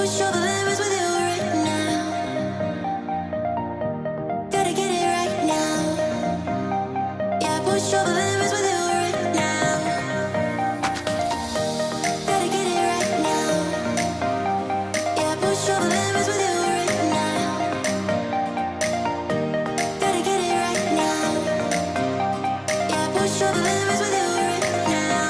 push all the limits with you right now. Gotta get it right now. Yeah, push all the limits with you right now. Gotta get it right now. Yeah, push all the limits with you right now. Gotta get it right now. Yeah, push all the limits with you right now.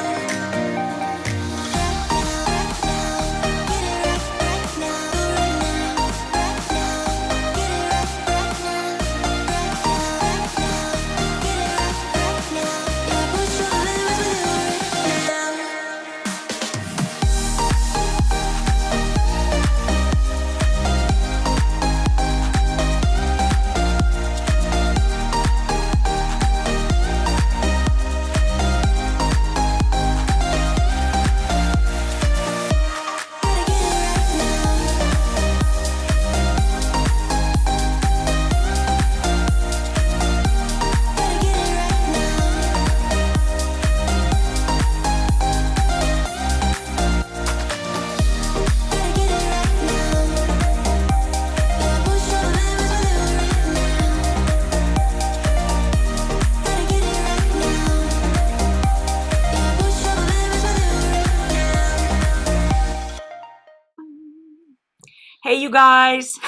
Hey, you guys.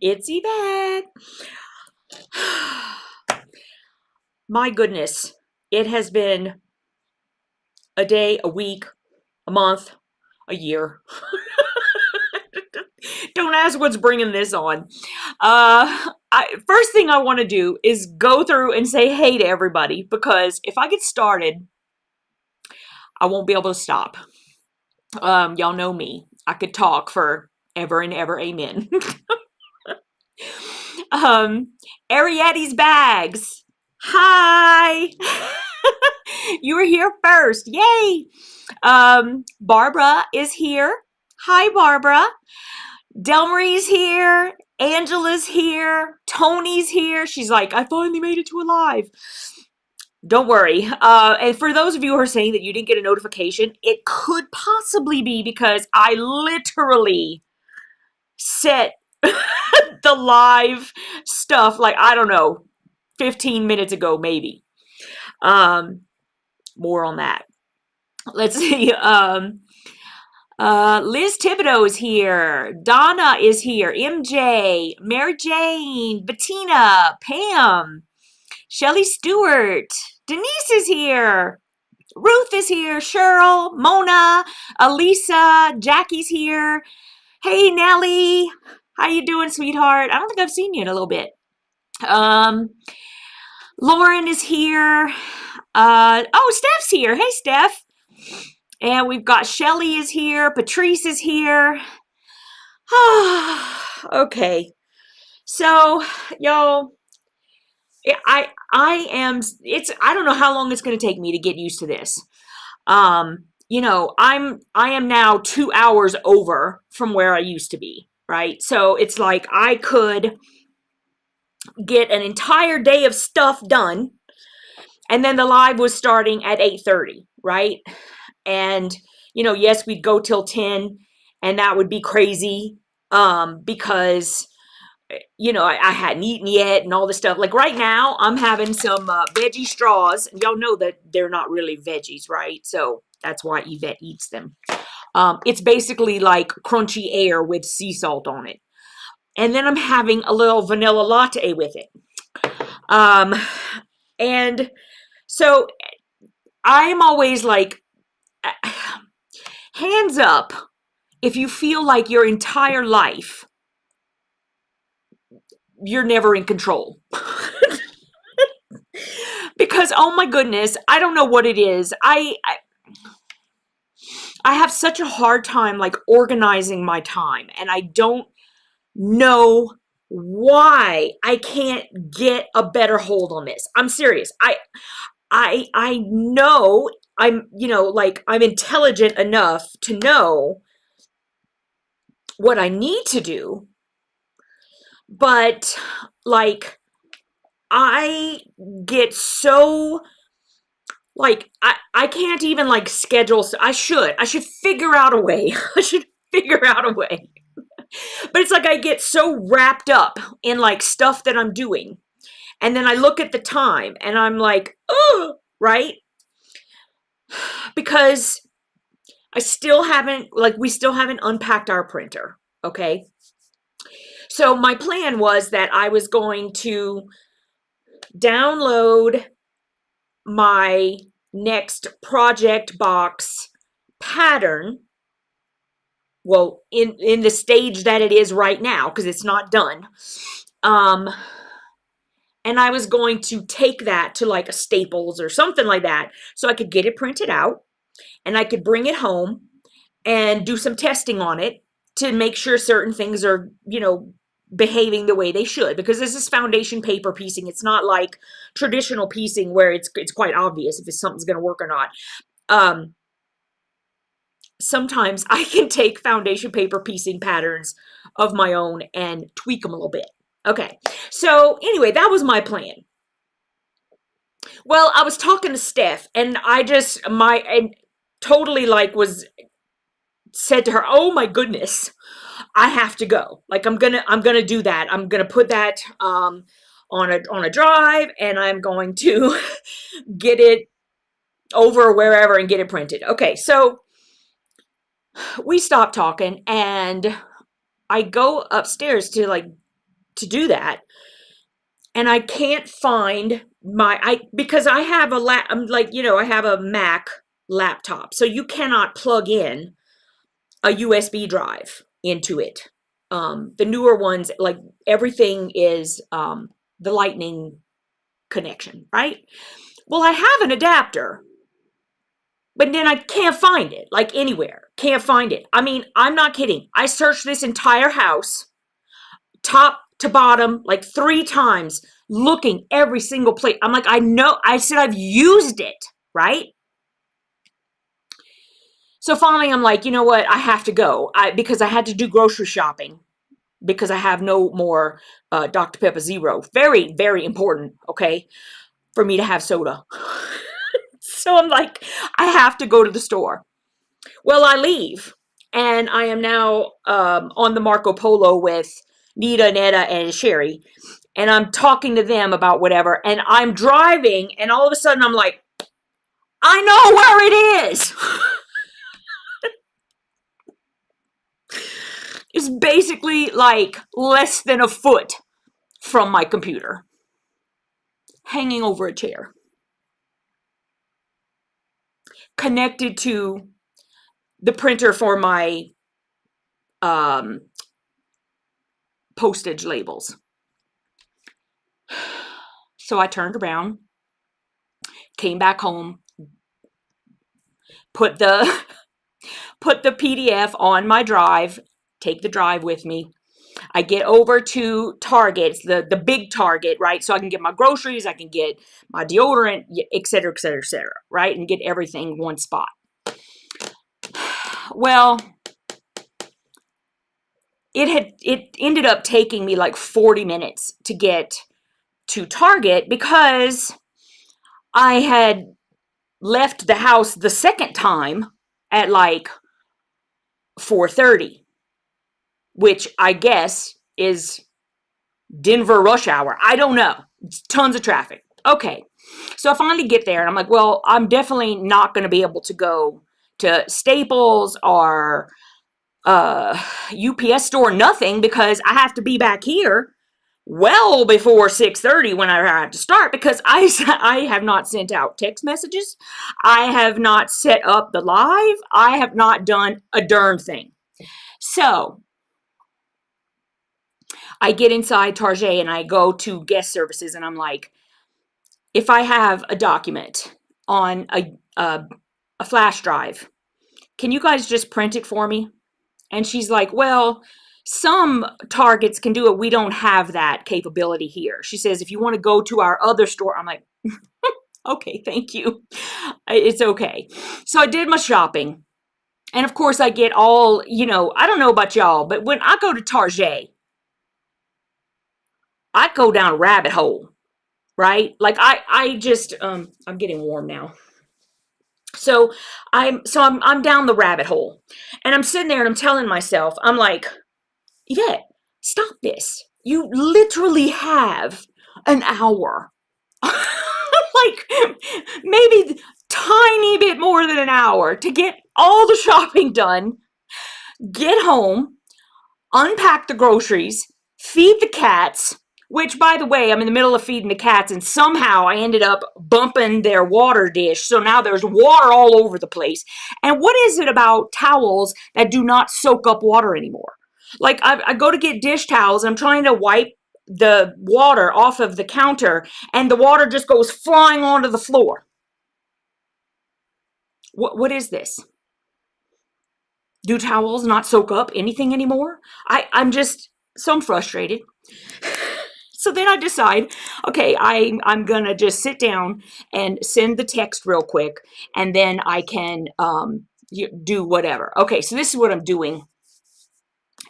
It's Yvette. My goodness. It has been a day, a week, a month, a year. Don't ask what's bringing this on. First thing I want to do is go through and say hey to everybody, because if I get started, I won't be able to stop. Y'all know me. I could talk for ever and ever. Amen. Ariette's bags. Hi. You were here first. Yay. Barbara is here. Hi, Barbara. Delmarie's here. Angela's here. Tony's here. She's like, I finally made it to a live. Don't worry. And for those of you who are saying that you didn't get a notification, it could possibly be because I literally set the live stuff, like, I don't know, 15 minutes ago, maybe. More on that. Let's see. Liz Thibodeau is here. Donna is here. MJ, Mary Jane, Bettina, Pam, Shelly Stewart, Denise is here. Ruth is here. Cheryl, Mona, Elisa, Jackie's here. Hey, Nellie. How you doing, sweetheart? I don't think I've seen you in a little bit. Lauren is here. Oh, Steph's here. Hey, Steph. And we've got Shelly is here. Patrice is here. Okay. So, y'all, I don't know how long it's going to take me to get used to this. You know, I am now 2 hours over from where I used to be, right? So it's like I could get an entire day of stuff done, and then the live was starting at 8:30, right? And, you know, yes, we'd go till 10, and that would be crazy, because, you know, I hadn't eaten yet and all this stuff. Like right now, I'm having some veggie straws, and y'all know that they're not really veggies, right? So that's why Yvette eats them. It's basically like crunchy air with sea salt on it. And then I'm having a little vanilla latte with it. And so I'm always like, hands up if you feel like your entire life you're never in control. Because, oh my goodness, I don't know what it is. I have such a hard time like organizing my time, and I don't know why I can't get a better hold on this. I'm serious. I know I'm, you know, like I'm intelligent enough to know what I need to do, but like I get so like I can't even like schedule. I should figure out a way. figure out a way. But it's like I get so wrapped up in like stuff that I'm doing. And then I look at the time and I'm like, oh, right? Because we still haven't unpacked our printer. Okay. So my plan was that I was going to download my next project box pattern. Well, in the stage that it is right now, because it's not done. And I was going to take that to like a Staples or something like that so I could get it printed out and I could bring it home and do some testing on it to make sure certain things are, behaving the way they should, because this is foundation paper piecing. It's not like traditional piecing where it's quite obvious if something's going to work or not. Sometimes I can take foundation paper piecing patterns of my own and tweak them a little bit. Okay, so anyway, that was my plan. Well, I was talking to Steph, and and totally like said to her, "Oh my goodness, I have to go. Like I'm gonna do that. I'm gonna put that on a drive, and I'm going to get it over wherever and get it printed." Okay, so we stopped talking, and I go upstairs to do that, and I can't find because I have I have a Mac laptop, so you cannot plug in a USB drive into it. The newer ones, like everything is the lightning connection, right? Well, I have an adapter, but then I can't find it, like anywhere. Can't find it. I mean, I'm not kidding. I searched this entire house, top to bottom, like 3 times, looking every single place. I'm like, I said I've used it, right? So finally, I'm like, you know what? I have to go because I had to do grocery shopping because I have no more Dr. Pepper Zero. Very, very important, okay, for me to have soda. So I'm like, I have to go to the store. Well, I leave, and I am now on the Marco Polo with Nita, Netta, and Sherry, and I'm talking to them about whatever, and I'm driving, and all of a sudden I'm like, I know where it is. It's basically like less than a foot from my computer, hanging over a chair, connected to the printer for my postage labels. So I turned around, came back home, put the PDF on my drive, take the drive with me. I get over to Target, the big Target, right? So I can get my groceries, I can get my deodorant, et cetera, et cetera, et cetera, right? And get everything in one spot. Well, it ended up taking me like 40 minutes to get to Target because I had left the house the second time at like 4:30, which I guess is Denver rush hour. I don't know. It's tons of traffic. Okay. So I finally get there and I'm like, well, I'm definitely not going to be able to go to Staples or UPS store, nothing, because I have to be back here well before 6:30 when I have to start, because I have not sent out text messages. I have not set up the live. I have not done a darn thing. So I get inside Target and I go to guest services and I'm like, if I have a document on a flash drive, can you guys just print it for me? And she's like, well, some Targets can do it. We don't have that capability here. She says, if you want to go to our other store, I'm like, okay, thank you. It's okay. So I did my shopping. And of course I get all, I don't know about y'all, but when I go to Target, I go down a rabbit hole, right? Like I just, I'm getting warm now. So I'm down the rabbit hole, and I'm sitting there and I'm telling myself, I'm like, Yvette, stop this. You literally have an hour. Like maybe tiny bit more than an hour to get all the shopping done, get home, unpack the groceries, feed the cats, which, by the way, I'm in the middle of feeding the cats, and somehow I ended up bumping their water dish, so now there's water all over the place. And what is it about towels that do not soak up water anymore? Like, I go to get dish towels, and I'm trying to wipe the water off of the counter, and the water just goes flying onto the floor. What is this? Do towels not soak up anything anymore? I'm frustrated. So then I decide, okay, I'm gonna just sit down and send the text real quick, and then I can do whatever. Okay, so this is what I'm doing,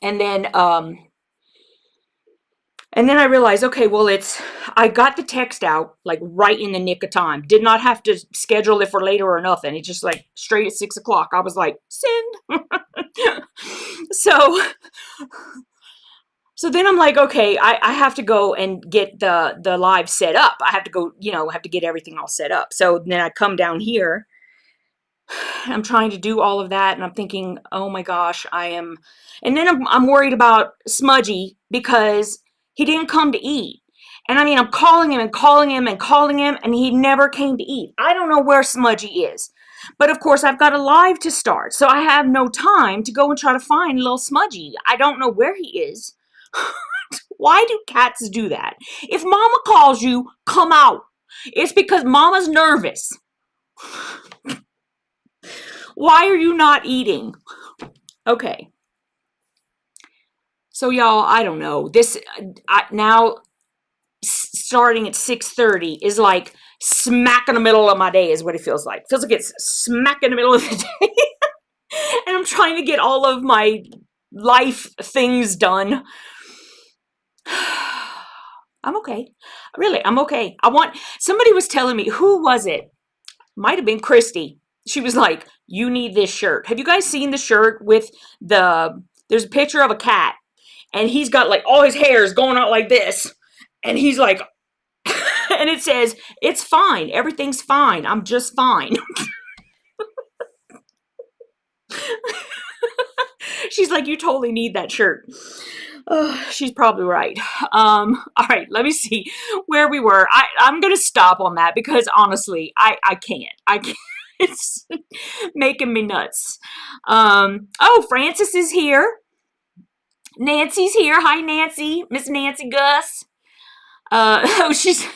and then I realized, okay, well, I got the text out like right in the nick of time. Did not have to schedule it for later or nothing. It's just like straight at 6 o'clock. I was like, send. So then I'm like, okay, I have to go and get the live set up. I have to go, have to get everything all set up. So then I come down here. I'm trying to do all of that, and I'm thinking, oh my gosh, and then I'm worried about Smudgy because he didn't come to eat. And I mean, I'm calling him and calling him and calling him, and he never came to eat. I don't know where Smudgy is. But of course, I've got a live to start, so I have no time to go and try to find little Smudgy. I don't know where he is. Why do cats do that? If mama calls you, come out. It's because mama's nervous. Why are you not eating? Okay. So y'all, I don't know. Now starting at 6:30 is like smack in the middle of my day is what it feels like. It feels like it's smack in the middle of the day. And I'm trying to get all of my life things done. I'm okay. Really, I'm okay. Somebody was telling me, who was it? Might have been Christy. She was like, you need this shirt. Have you guys seen the shirt with there's a picture of a cat, and he's got like all his hairs going out like this, and he's like, and it says, it's fine. Everything's fine. I'm just fine. She's like, you totally need that shirt. She's probably right. All right, let me see where we were. I'm going to stop on that because honestly, I can't. It's making me nuts. Oh, Francis is here. Nancy's here. Hi, Nancy. Miss Nancy Gus. She's,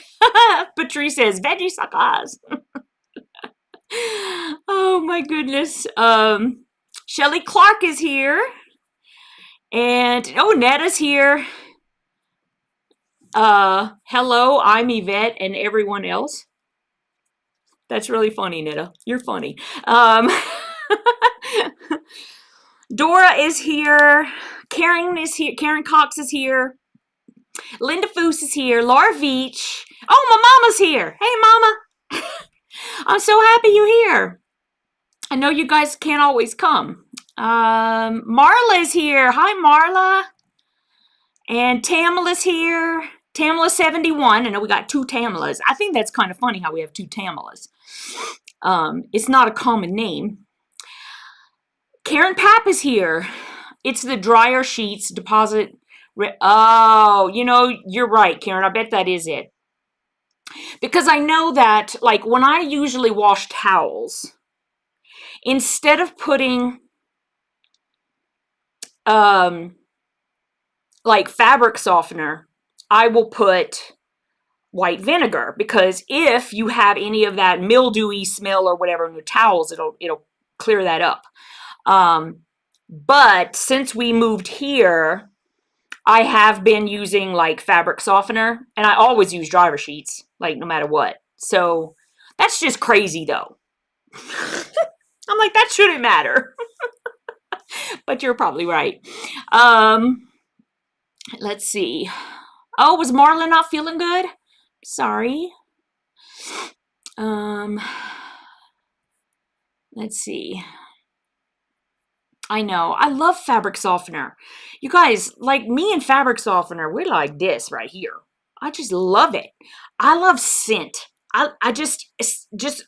Patrice says, veggie suckers. Oh my goodness. Shelly Clark is here. And, Netta's here. Hello, I'm Yvette and everyone else. That's really funny, Netta. You're funny. Dora is here. Karen is here. Karen Cox is here. Linda Foose is here. Laura Veach. Oh, my mama's here. Hey, mama. I'm so happy you're here. I know you guys can't always come. Marla is here. Hi, Marla. And Tamala's here. Tamala 71. I know we got two Tamalas. I think that's kind of funny how we have two Tamalas. It's not a common name. Karen Papp is here. It's the dryer sheets deposit. Oh, you're right, Karen. I bet that is it. Because I know that, like, when I usually wash towels, instead of putting like fabric softener, I will put white vinegar, because if you have any of that mildewy smell or whatever in your towels, it'll clear that up. But since we moved here, I have been using like fabric softener, and I always use dryer sheets, like no matter what. So that's just crazy though. I'm like, that shouldn't matter. But you're probably right. Let's see. Oh, was Marla not feeling good? Sorry. Let's see. I know. I love fabric softener. You guys, like me and fabric softener, we're like this right here. I just love it. I love scent. I just, it's just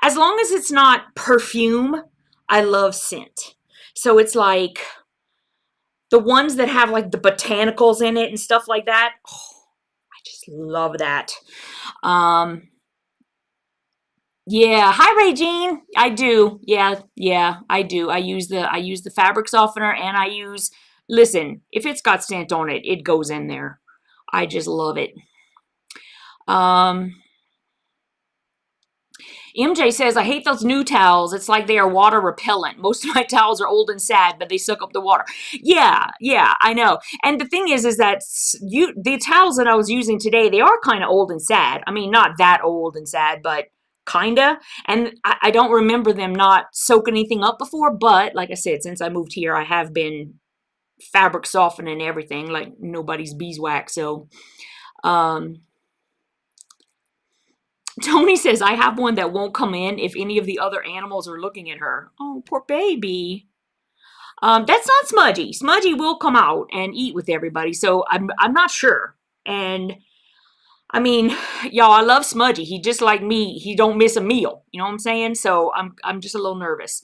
as long as it's not perfume, I love scent. So it's like the ones that have like the botanicals in it and stuff like that. Oh, I just love that. Um, Yeah, hi Regine. I do. Yeah, I do. I use the fabric softener and I use listen, if it's got scent on it, it goes in there. I just love it. Um MJ says, I hate those new towels. It's like they are water repellent. Most of my towels are old and sad, but they suck up the water. Yeah, I know. And the thing is that the towels that I was using today, they are kind of old and sad. I mean, not that old and sad, but kinda. And I don't remember them not soaking anything up before, but like I said, since I moved here, I have been fabric softening everything like nobody's beeswax. So, um, Tony says, I have one that won't come in if any of the other animals are looking at her. Oh, poor baby. That's not Smudgy. Smudgy will come out and eat with everybody, so I'm not sure. And I mean, y'all, I love Smudgy. He just like me. He don't miss a meal. You know what I'm saying? So I'm just a little nervous.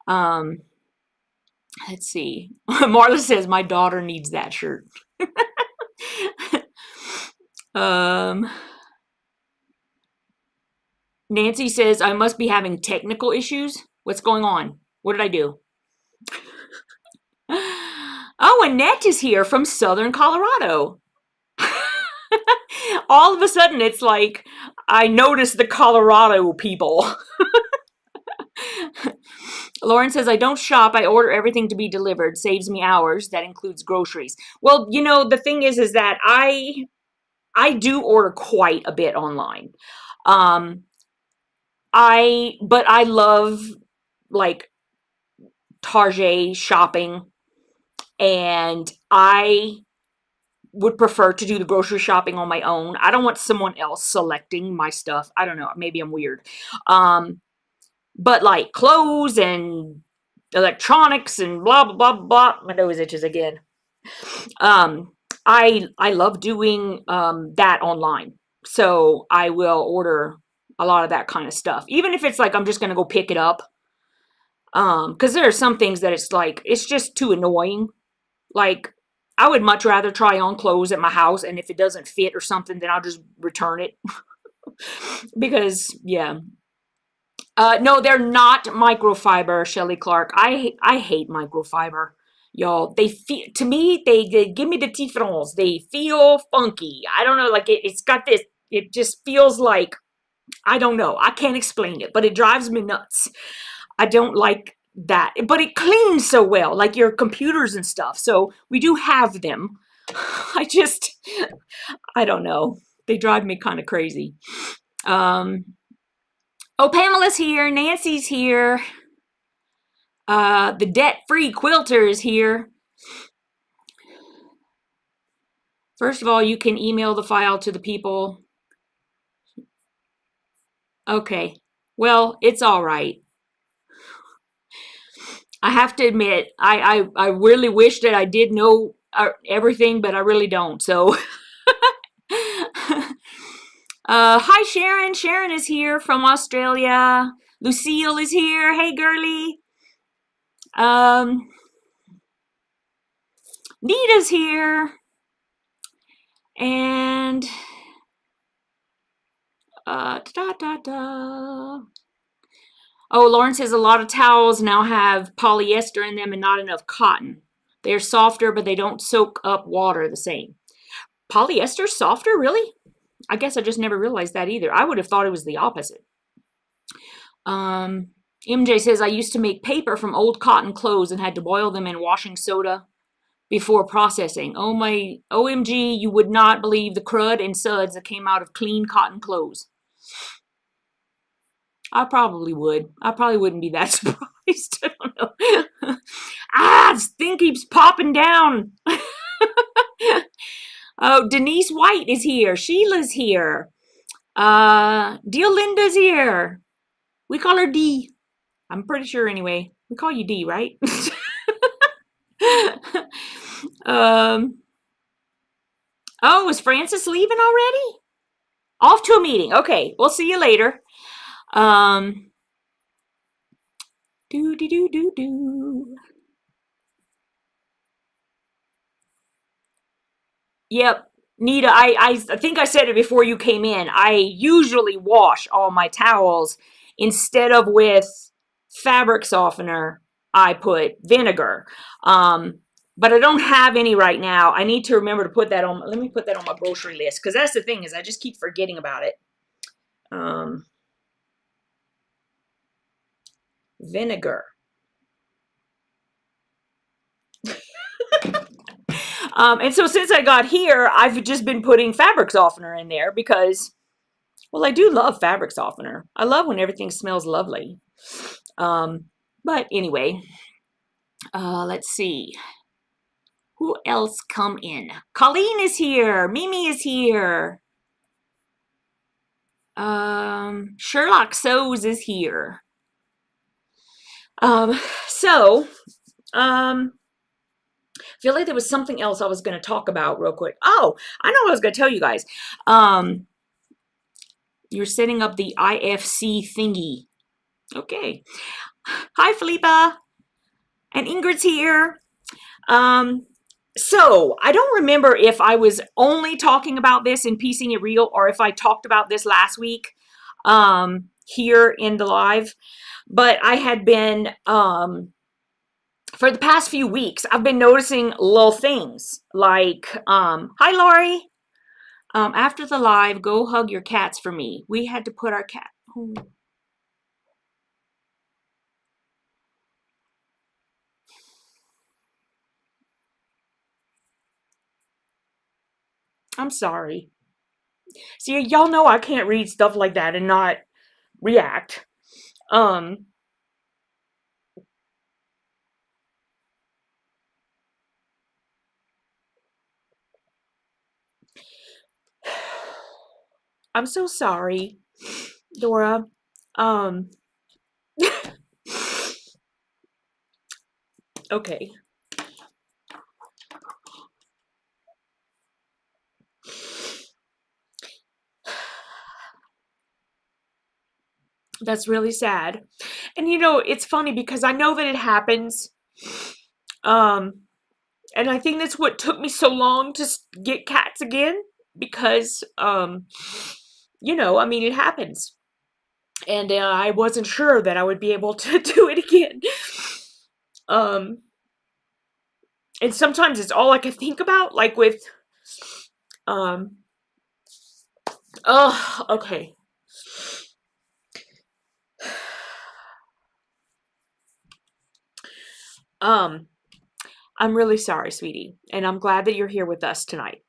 Um, let's see. Marla says my daughter needs that shirt. um. Nancy says, I must be having technical issues. What's going on? What did I do? Oh, Annette is here from Southern Colorado. All of a sudden, it's like I noticed the Colorado people. Lauren says, I don't shop. I order everything to be delivered. Saves me hours. That includes groceries. Well, you know, the thing is that I do order quite a bit online. But I love like Target shopping, and I would prefer to do the grocery shopping on my own. I don't want someone else selecting my stuff. I don't know, maybe I'm weird. But like clothes and electronics and blah blah blah blah. My nose itches again. I love doing that online. So I will order a lot of that kind of stuff. Even if it's like I'm just gonna go pick it up. Because there are some things that it's like it's just too annoying. Like I would much rather try on clothes at my house, and if it doesn't fit or something, then I'll just return it. Because yeah. No, they're not microfiber, Shelly Clark. I hate microfiber. Y'all, they feel, to me, they give me the tifrons. They feel funky. I don't know, like it's got this, it just feels like, I don't know. I can't explain it, but it drives me nuts. I don't like that, but it cleans so well, like your computers and stuff. So we do have them. I don't know. They drive me kind of crazy. Oh, Pamela's here. Nancy's here. The debt-free quilter is here. First of all, you can email the file to the people. Okay. Well, it's all right. I have to admit, I really wish that I did know everything, but I really don't. So, hi Sharon. Sharon is here from Australia. Lucille is here. Hey, girly. Nita's here. And Oh, Lauren says a lot of towels now have polyester in them and not enough cotton. They're softer, but they don't soak up water the same. Polyester softer, really? I guess I just never realized that either. I would have thought it was the opposite. MJ says, I used to make paper from old cotton clothes and had to boil them in washing soda before processing. Oh my, OMG, you would not believe the crud and suds that came out of clean cotton clothes. I probably would. I probably wouldn't be that surprised. I don't know. This thing keeps popping down. Oh, Denise White is here. Sheila's here. Deolinda's here. We call her D. I'm pretty sure anyway. We call you D, right? Oh, is Francis leaving already? Off to a meeting. Okay, we'll see you later. Do do do do do. Yep, Nita, I think I said it before you came in. I usually wash all my towels instead of with fabric softener. I put vinegar. But I don't have any right now. I need to remember to put that on. Let me put that on my grocery list, because that's the thing, is I just keep forgetting about it. Vinegar. And so since I got here, I've just been putting fabric softener in there because, well, I do love fabric softener. I love when everything smells lovely. But anyway, let's see. Who else come in? Colleen is here. Mimi is here. Sherlock Sews is here. I feel like there was something else I was going to talk about real quick. Oh, I know what I was going to tell you guys. You're setting up the IFC thingy. Okay. Hi, Philippa. And Ingrid's here. So I don't remember if I was only talking about this in Piecing It Real or if I talked about this last week here in the live. But I had been, for the past few weeks, I've been noticing little things like, hi, Lori. After the live, go hug your cats for me. We had to put our cat home. I'm sorry. See, y'all know I can't read stuff like that and not react. I'm so sorry, Dora. Okay. That's really sad. And you know, it's funny because I know that it happens. And I think that's what took me so long to get cats again, because you know, I mean, it happens. And I wasn't sure that I would be able to do it again. And sometimes it's all I can think about, like with oh, okay. I'm really sorry, sweetie, and I'm glad that you're here with us tonight.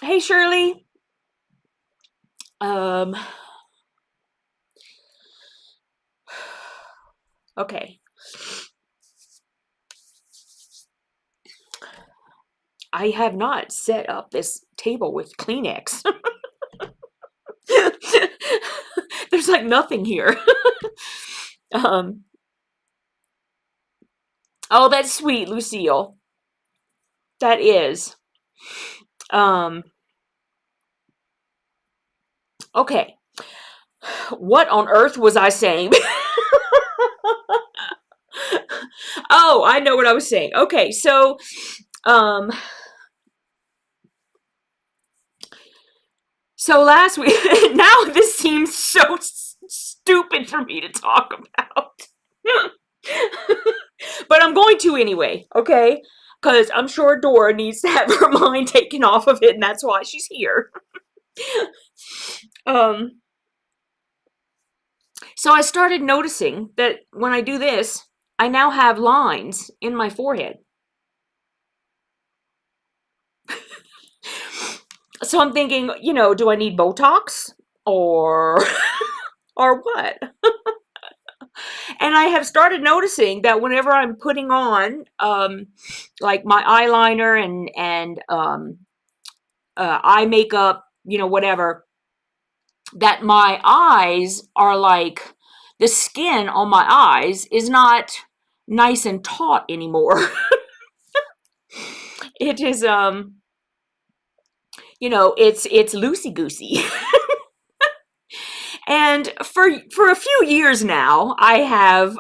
Hey, Shirley. Okay. I have not set up this table with Kleenex. There's like nothing here. Oh, that's sweet, Lucille. That is. Okay. What on earth was I saying? Oh, I know what I was saying. Okay, so last week, now this seems so stupid for me to talk about. But I'm going to anyway, okay? Because I'm sure Dora needs to have her mind taken off of it, and that's why she's here. So I started noticing that when I do this, I now have lines in my forehead. So I'm thinking, you know, do I need Botox or or what? And I have started noticing that whenever I'm putting on like my eyeliner and eye makeup, you know, whatever, that my eyes are like, the skin on my eyes is not nice and taut anymore. It is, it's loosey goosey. And for a few years now, I have,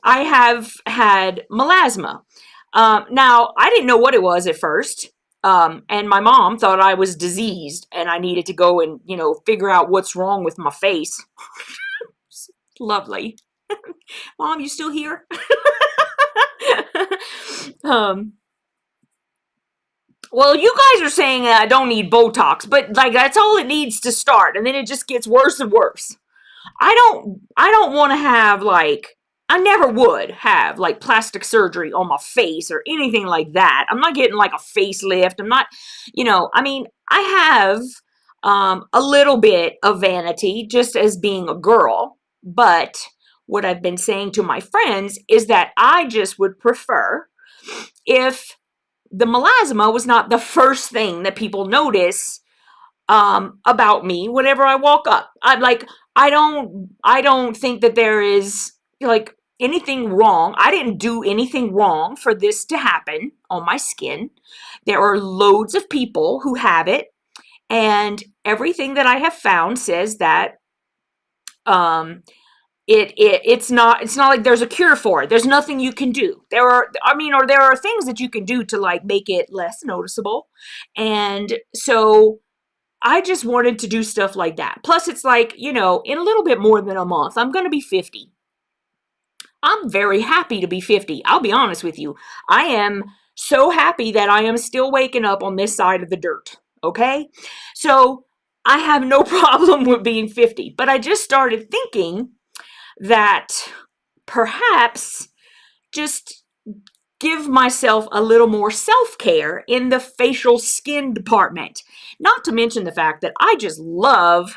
I have had melasma. Now, I didn't know what it was at first. And my mom thought I was diseased and I needed to go and, figure out what's wrong with my face. Lovely. Mom, you still here? Well, you guys are saying that I don't need Botox, but like that's all it needs to start, and then it just gets worse and worse. I don't want to have like, I never would have like plastic surgery on my face or anything like that. I'm not getting like a facelift. I'm not, I mean, I have a little bit of vanity just as being a girl, but what I've been saying to my friends is that I just would prefer if the melasma was not the first thing that people notice about me whenever I walk up. I don't think that there is like anything wrong. I didn't do anything wrong for this to happen on my skin. There are loads of people who have it, and everything that I have found says that it's not like there's a cure for it. There's nothing you can do. There are things that you can do to like make it less noticeable. And so I just wanted to do stuff like that. Plus it's like, in a little bit more than a month, I'm going to be 50. I'm very happy to be 50. I'll be honest with you. I am so happy that I am still waking up on this side of the dirt. Okay? So I have no problem with being 50, but I just started thinking that perhaps just give myself a little more self-care in the facial skin department. Not to mention the fact that I just love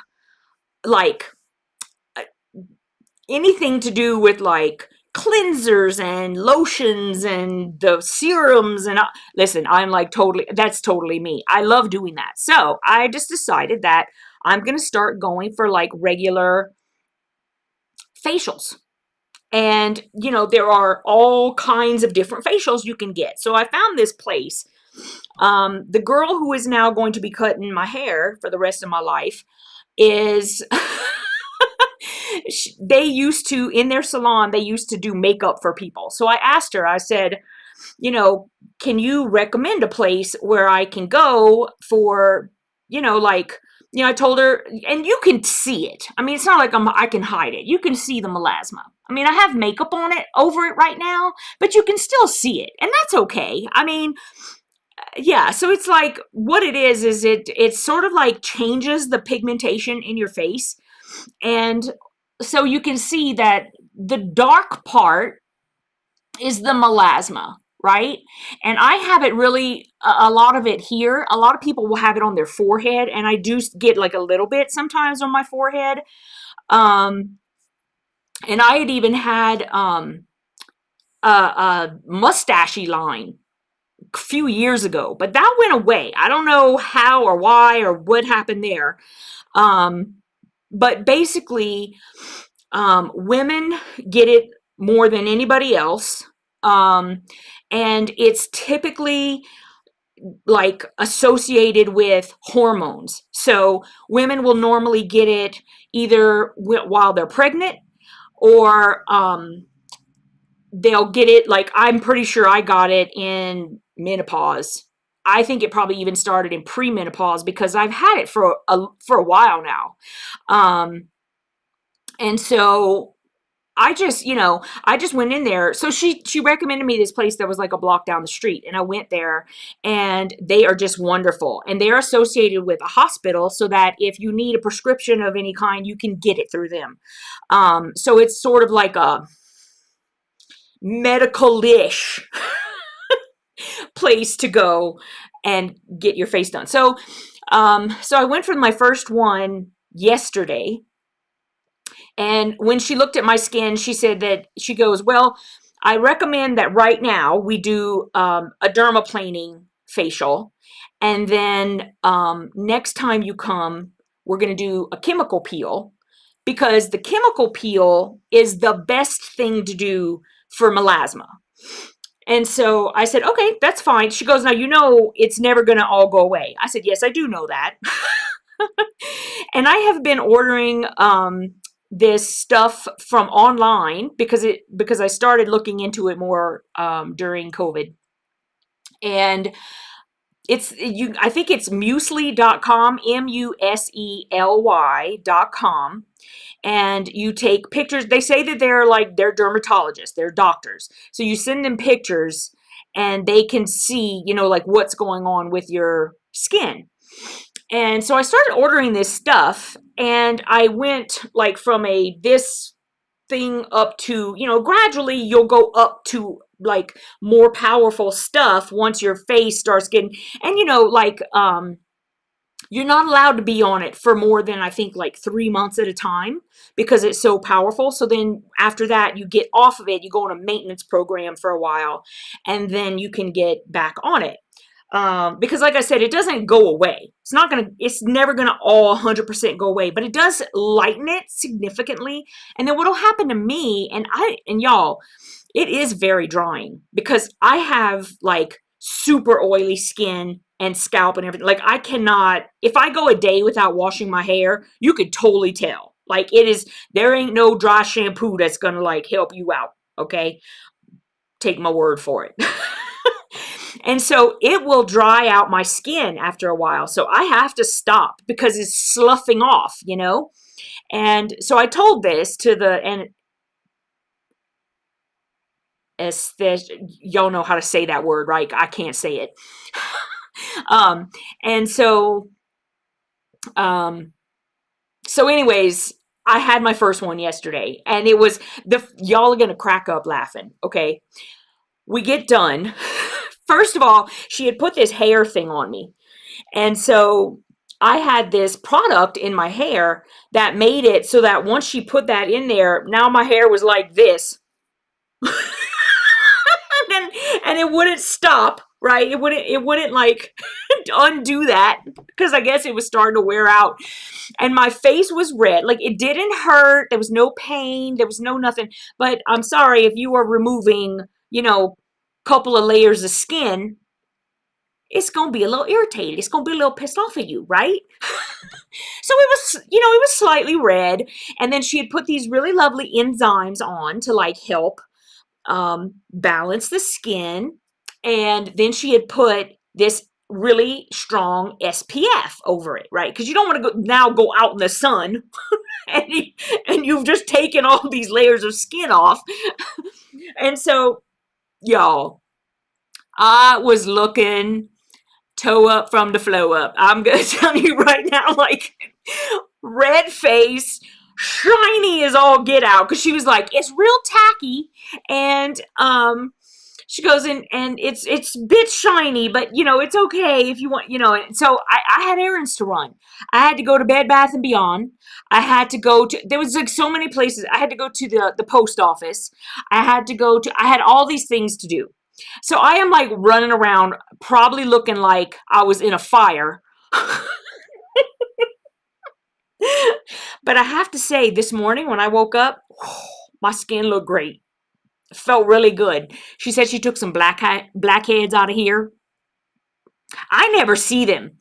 like anything to do with like cleansers and lotions and the serums and listen, I'm like that's totally me. I love doing that. So I just decided that I'm going to start going for like regular facials. And, there are all kinds of different facials you can get. So I found this place. The girl who is now going to be cutting my hair for the rest of my life is, in their salon, they used to do makeup for people. So I asked her, I said, can you recommend a place where I can go for, I told her, and you can see it. I mean, it's not like I can hide it. You can see the melasma. I mean, I have makeup on it, over it right now, but you can still see it, and that's okay. I mean, yeah, so it's like, what it is it sort of like changes the pigmentation in your face, and so you can see that the dark part is the melasma, right? And I have it really, a lot of it here. A lot of people will have it on their forehead, and I do get like a little bit sometimes on my forehead. And I had even had a mustachy line a few years ago, but that went away. I don't know how or why or what happened there. But basically, women get it more than anybody else. And it's typically like associated with hormones. So women will normally get it either while they're pregnant, or they'll get it, like, I'm pretty sure I got it in menopause. I think it probably even started in premenopause because I've had it for a while now. And so I just went in there. So she recommended me this place that was like a block down the street, and I went there, and they are just wonderful, and they're associated with a hospital so that if you need a prescription of any kind, you can get it through them. So it's sort of like a medical-ish place to go and get your face done. So I went for my first one yesterday. And when she looked at my skin, she said that, she goes, well, I recommend that right now we do a dermaplaning facial. And then next time you come, we're going to do a chemical peel, because the chemical peel is the best thing to do for melasma. And so I said, okay, that's fine. She goes, now, you know, it's never going to all go away. I said, yes, I do know that. And I have been ordering this stuff from online because I started looking into it more during COVID. And I think it's muesli.com, MUSELY.com. And you take pictures. They say that they're dermatologists, they're doctors. So you send them pictures and they can see, you know, like what's going on with your skin. And so I started ordering this stuff, and I went like from this thing up to, you know, gradually you'll go up to like more powerful stuff once your face starts getting, and you know, like you're not allowed to be on it for more than, I think, like 3 months at a time because it's so powerful. So then after that, you get off of it, you go on a maintenance program for a while, and then you can get back on it. Because like I said, it doesn't go away. It's never gonna all 100% go away, but it does lighten it significantly. And then what'll happen to me, and y'all, it is very drying because I have like super oily skin and scalp and everything. Like I cannot, if I go a day without washing my hair, you could totally tell. Like there ain't no dry shampoo that's gonna like help you out. Okay. Take my word for it. And so it will dry out my skin after a while. So I have to stop because it's sloughing off, you know? And so I told this to y'all know how to say that word, right? I can't say it. And so anyways, I had my first one yesterday, and it was y'all are going to crack up laughing. Okay. We get done. First of all, she had put this hair thing on me. And so I had this product in my hair that made it so that once she put that in there, now my hair was like this. and it wouldn't stop, right? It wouldn't like undo that because I guess it was starting to wear out. And my face was red. Like it didn't hurt. There was no pain. There was no nothing. But I'm sorry if you are removing, you know, couple of layers of skin, it's gonna be a little irritated. It's gonna be a little pissed off at you, right? So it was, you know, it was slightly red. And then she had put these really lovely enzymes on to like help balance the skin. And then she had put this really strong SPF over it, right? Because you don't want to go out in the sun and you've just taken all these layers of skin off. And so, y'all, I was looking toe up from the flow up. I'm going to tell you right now, like red face, shiny as all get out. Because she was like, it's real tacky. And she goes in and it's a bit shiny, but you know, it's okay if you want, you know. And so I had errands to run. I had to go to Bed Bath & Beyond. I had to go to, there was like so many places. I had to go to the post office. I had all these things to do. So I am like running around, probably looking like I was in a fire. But I have to say, this morning when I woke up, my skin looked great. It felt really good. She said she took some blackheads out of here. I never see them.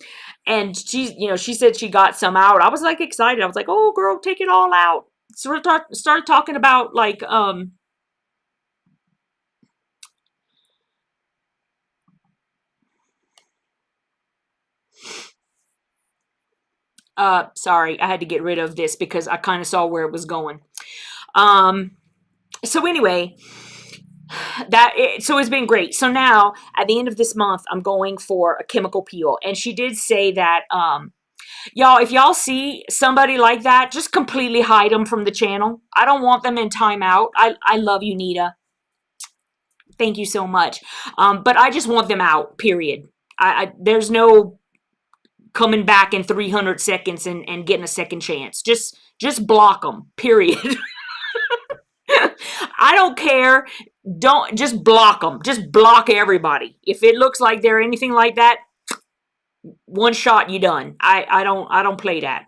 And she said she got some out. I was like excited. I was like, oh girl, take it all out. So we started talking about like, sorry, I had to get rid of this because I kind of saw where it was going. So anyway, so it's been great. So now at the end of this month, I'm going for a chemical peel. And she did say that, y'all, if y'all see somebody like that, just completely hide them from the channel. I don't want them in timeout. I love you, Nita. Thank you so much. But I just want them out, period. There's no coming back in 300 seconds and getting a second chance. Just block them, period. I don't care. Don't just block them. Just block everybody. If it looks like they're anything like that, one shot, you done. I don't play that.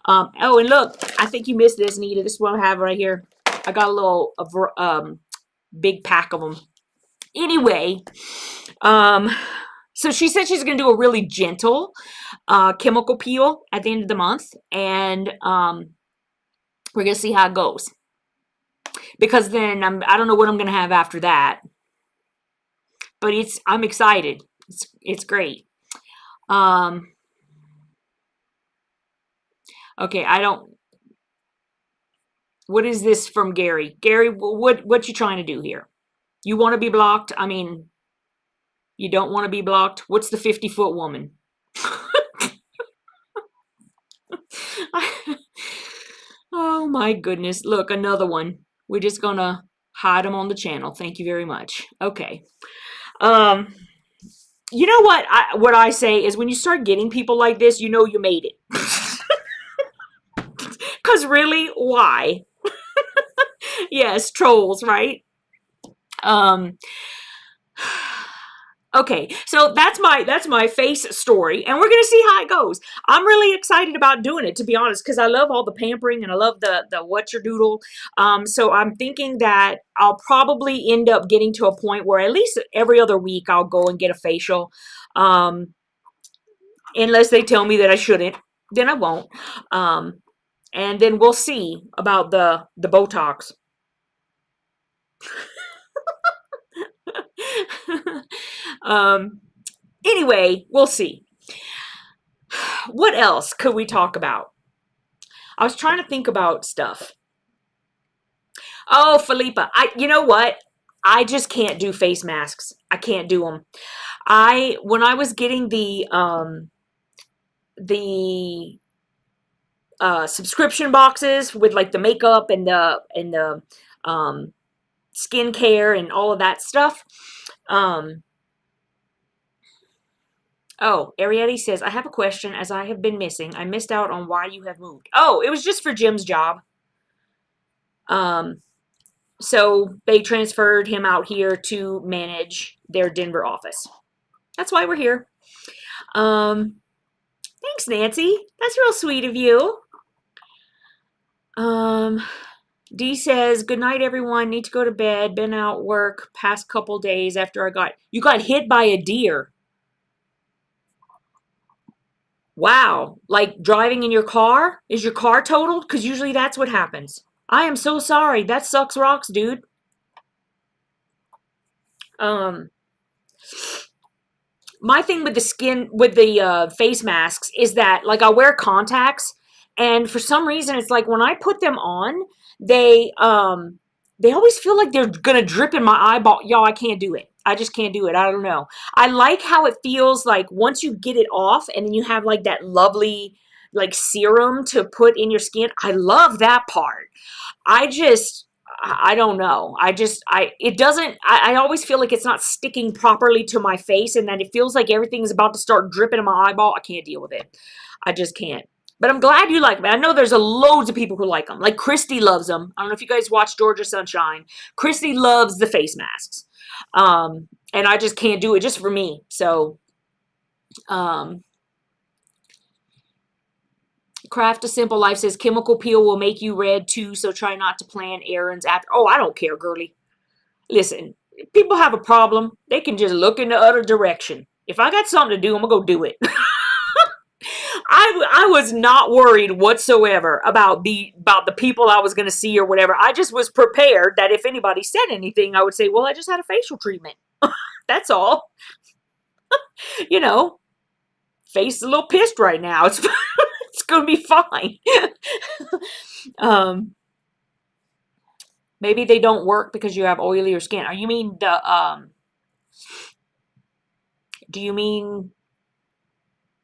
Oh, and look, I think you missed this, Nita. This is what I have right here. I got a little big pack of them. Anyway, so she said she's gonna do a really gentle chemical peel at the end of the month, and we're gonna see how it goes. Because then I don't know what I'm gonna have after that, but I'm excited. It's great. Okay, what is this from Gary? Gary, what you trying to do here? You want to be blocked? I mean, you don't want to be blocked? What's the 50-foot woman? Oh my goodness. Look, another one. We're just gonna hide them on the channel. Thank you very much. Okay. You know what I say is when you start getting people like this, you know you made it. Because really, why? Yes, trolls, right? Okay, so that's my face story, and we're gonna see how it goes. I'm really excited about doing it, to be honest, because I love all the pampering and I love the what's your doodle. So I'm thinking that I'll probably end up getting to a point where at least every other week I'll go and get a facial, unless they tell me that I shouldn't, then I won't. And then we'll see about the Botox. Anyway, we'll see. What else could we talk about? I was trying to think about stuff. Oh, Felipa, you know what? I just can't do face masks. I can't do them. When I was getting the subscription boxes with like the makeup and the skincare and all of that stuff. Oh, Ariette says, I have a question as I have been missing. I missed out on why you have moved. Oh, it was just for Jim's job. So they transferred him out here to manage their Denver office. That's why we're here. Thanks, Nancy. That's real sweet of you. Dee says, good night, everyone. Need to go to bed. Been out work past couple days after you got hit by a deer. Wow. Like driving in your car? Is your car totaled? Because usually that's what happens. I am so sorry. That sucks rocks, dude. My thing with the face masks is that like I wear contacts, and for some reason it's like when I put them on, they always feel like they're gonna drip in my eyeball. Y'all, I can't do it. I just can't do it. I don't know. I like how it feels like once you get it off and then you have like that lovely like serum to put in your skin. I love that part. I don't know. I always feel like it's not sticking properly to my face and that it feels like everything's about to start dripping in my eyeball. I can't deal with it. I just can't. But I'm glad you like them. I know there's loads of people who like them. Like Christy loves them. I don't know if you guys watch Georgia Sunshine. Christy loves the face masks. And I just can't do it just for me. So, Craft a Simple Life says chemical peel will make you red too, so try not to plan errands after. Oh, I don't care, girly. Listen, if people have a problem, they can just look in the other direction. If I got something to do, I'm gonna go do it. I was not worried whatsoever about the people I was gonna see or whatever. I just was prepared that if anybody said anything, I would say, well, I just had a facial treatment. That's all. You know, face is a little pissed right now. It's gonna be fine. Maybe they don't work because you have oilier skin. Or you mean do you mean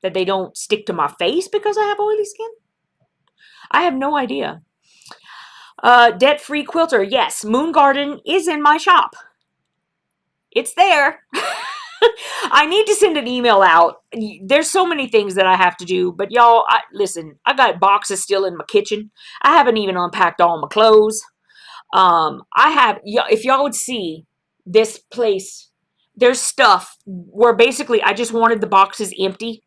that they don't stick to my face because I have oily skin? I have no idea. Debt-free quilter. Yes, Moon Garden is in my shop. It's there. I need to send an email out. There's so many things that I have to do, but y'all, listen, I got boxes still in my kitchen. I haven't even unpacked all my clothes. If y'all would see this place, there's stuff where basically I just wanted the boxes empty.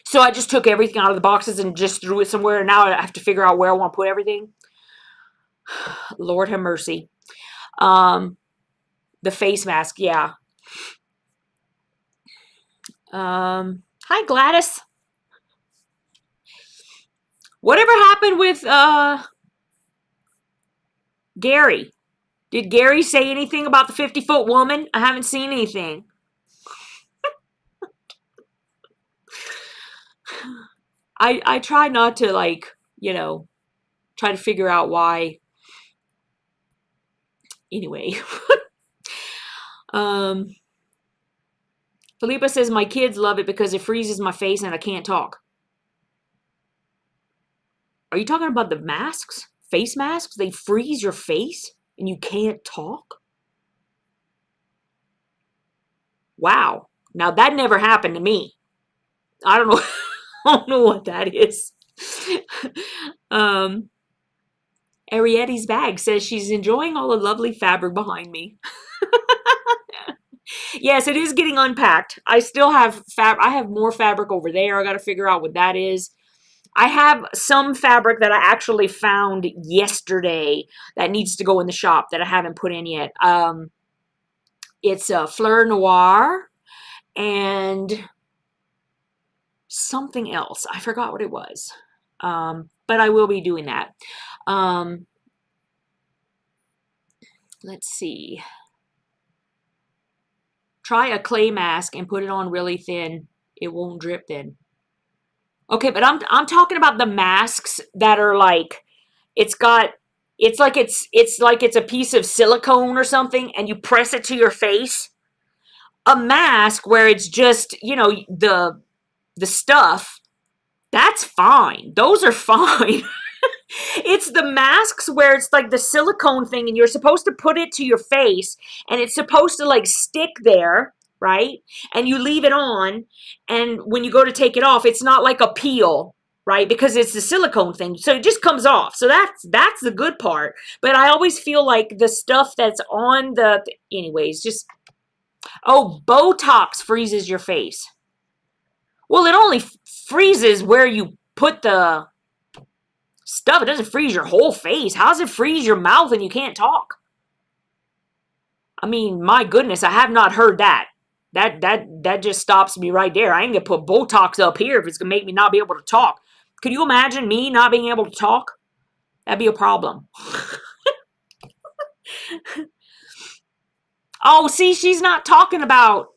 So I just took everything out of the boxes and just threw it somewhere. And now I have to figure out where I want to put everything. Lord have mercy. The face mask. Yeah. Hi, Gladys. Whatever happened with Gary? Did Gary say anything about the 50-foot woman? I haven't seen anything. I try not to, like, you know, try to figure out why. Anyway. Felipa says, my kids love it because it freezes my face and I can't talk. Are you talking about the masks? Face masks? They freeze your face and you can't talk? Wow. Now that never happened to me. I don't know. I don't know what that is. Ariette's bag says she's enjoying all the lovely fabric behind me. Yes, it is getting unpacked. I still have I have more fabric over there. I got to figure out what that is. I have some fabric that I actually found yesterday that needs to go in the shop that I haven't put in yet. It's a Fleur Noir and something else. I forgot what it was. But I will be doing that. Let's see. Try a clay mask and put it on really thin. It won't drip then. Okay, but I'm talking about the masks that are like, it's like it's a piece of silicone or something, and you press it to your face. A mask where it's just, you know, the stuff, that's fine. Those are fine. It's the masks where it's like the silicone thing and you're supposed to put it to your face and it's supposed to like stick there, right? And you leave it on, and when you go to take it off, it's not like a peel, right? Because it's the silicone thing. So it just comes off. So that's the good part. But I always feel like the stuff that's on the, anyways, just, oh, Botox freezes your face. Well, it only freezes where you put the stuff. It doesn't freeze your whole face. How does it freeze your mouth and you can't talk? I mean, my goodness, I have not heard that. That just stops me right there. I ain't gonna put Botox up here if it's gonna make me not be able to talk. Could you imagine me not being able to talk? That'd be a problem. Oh, see, she's not talking about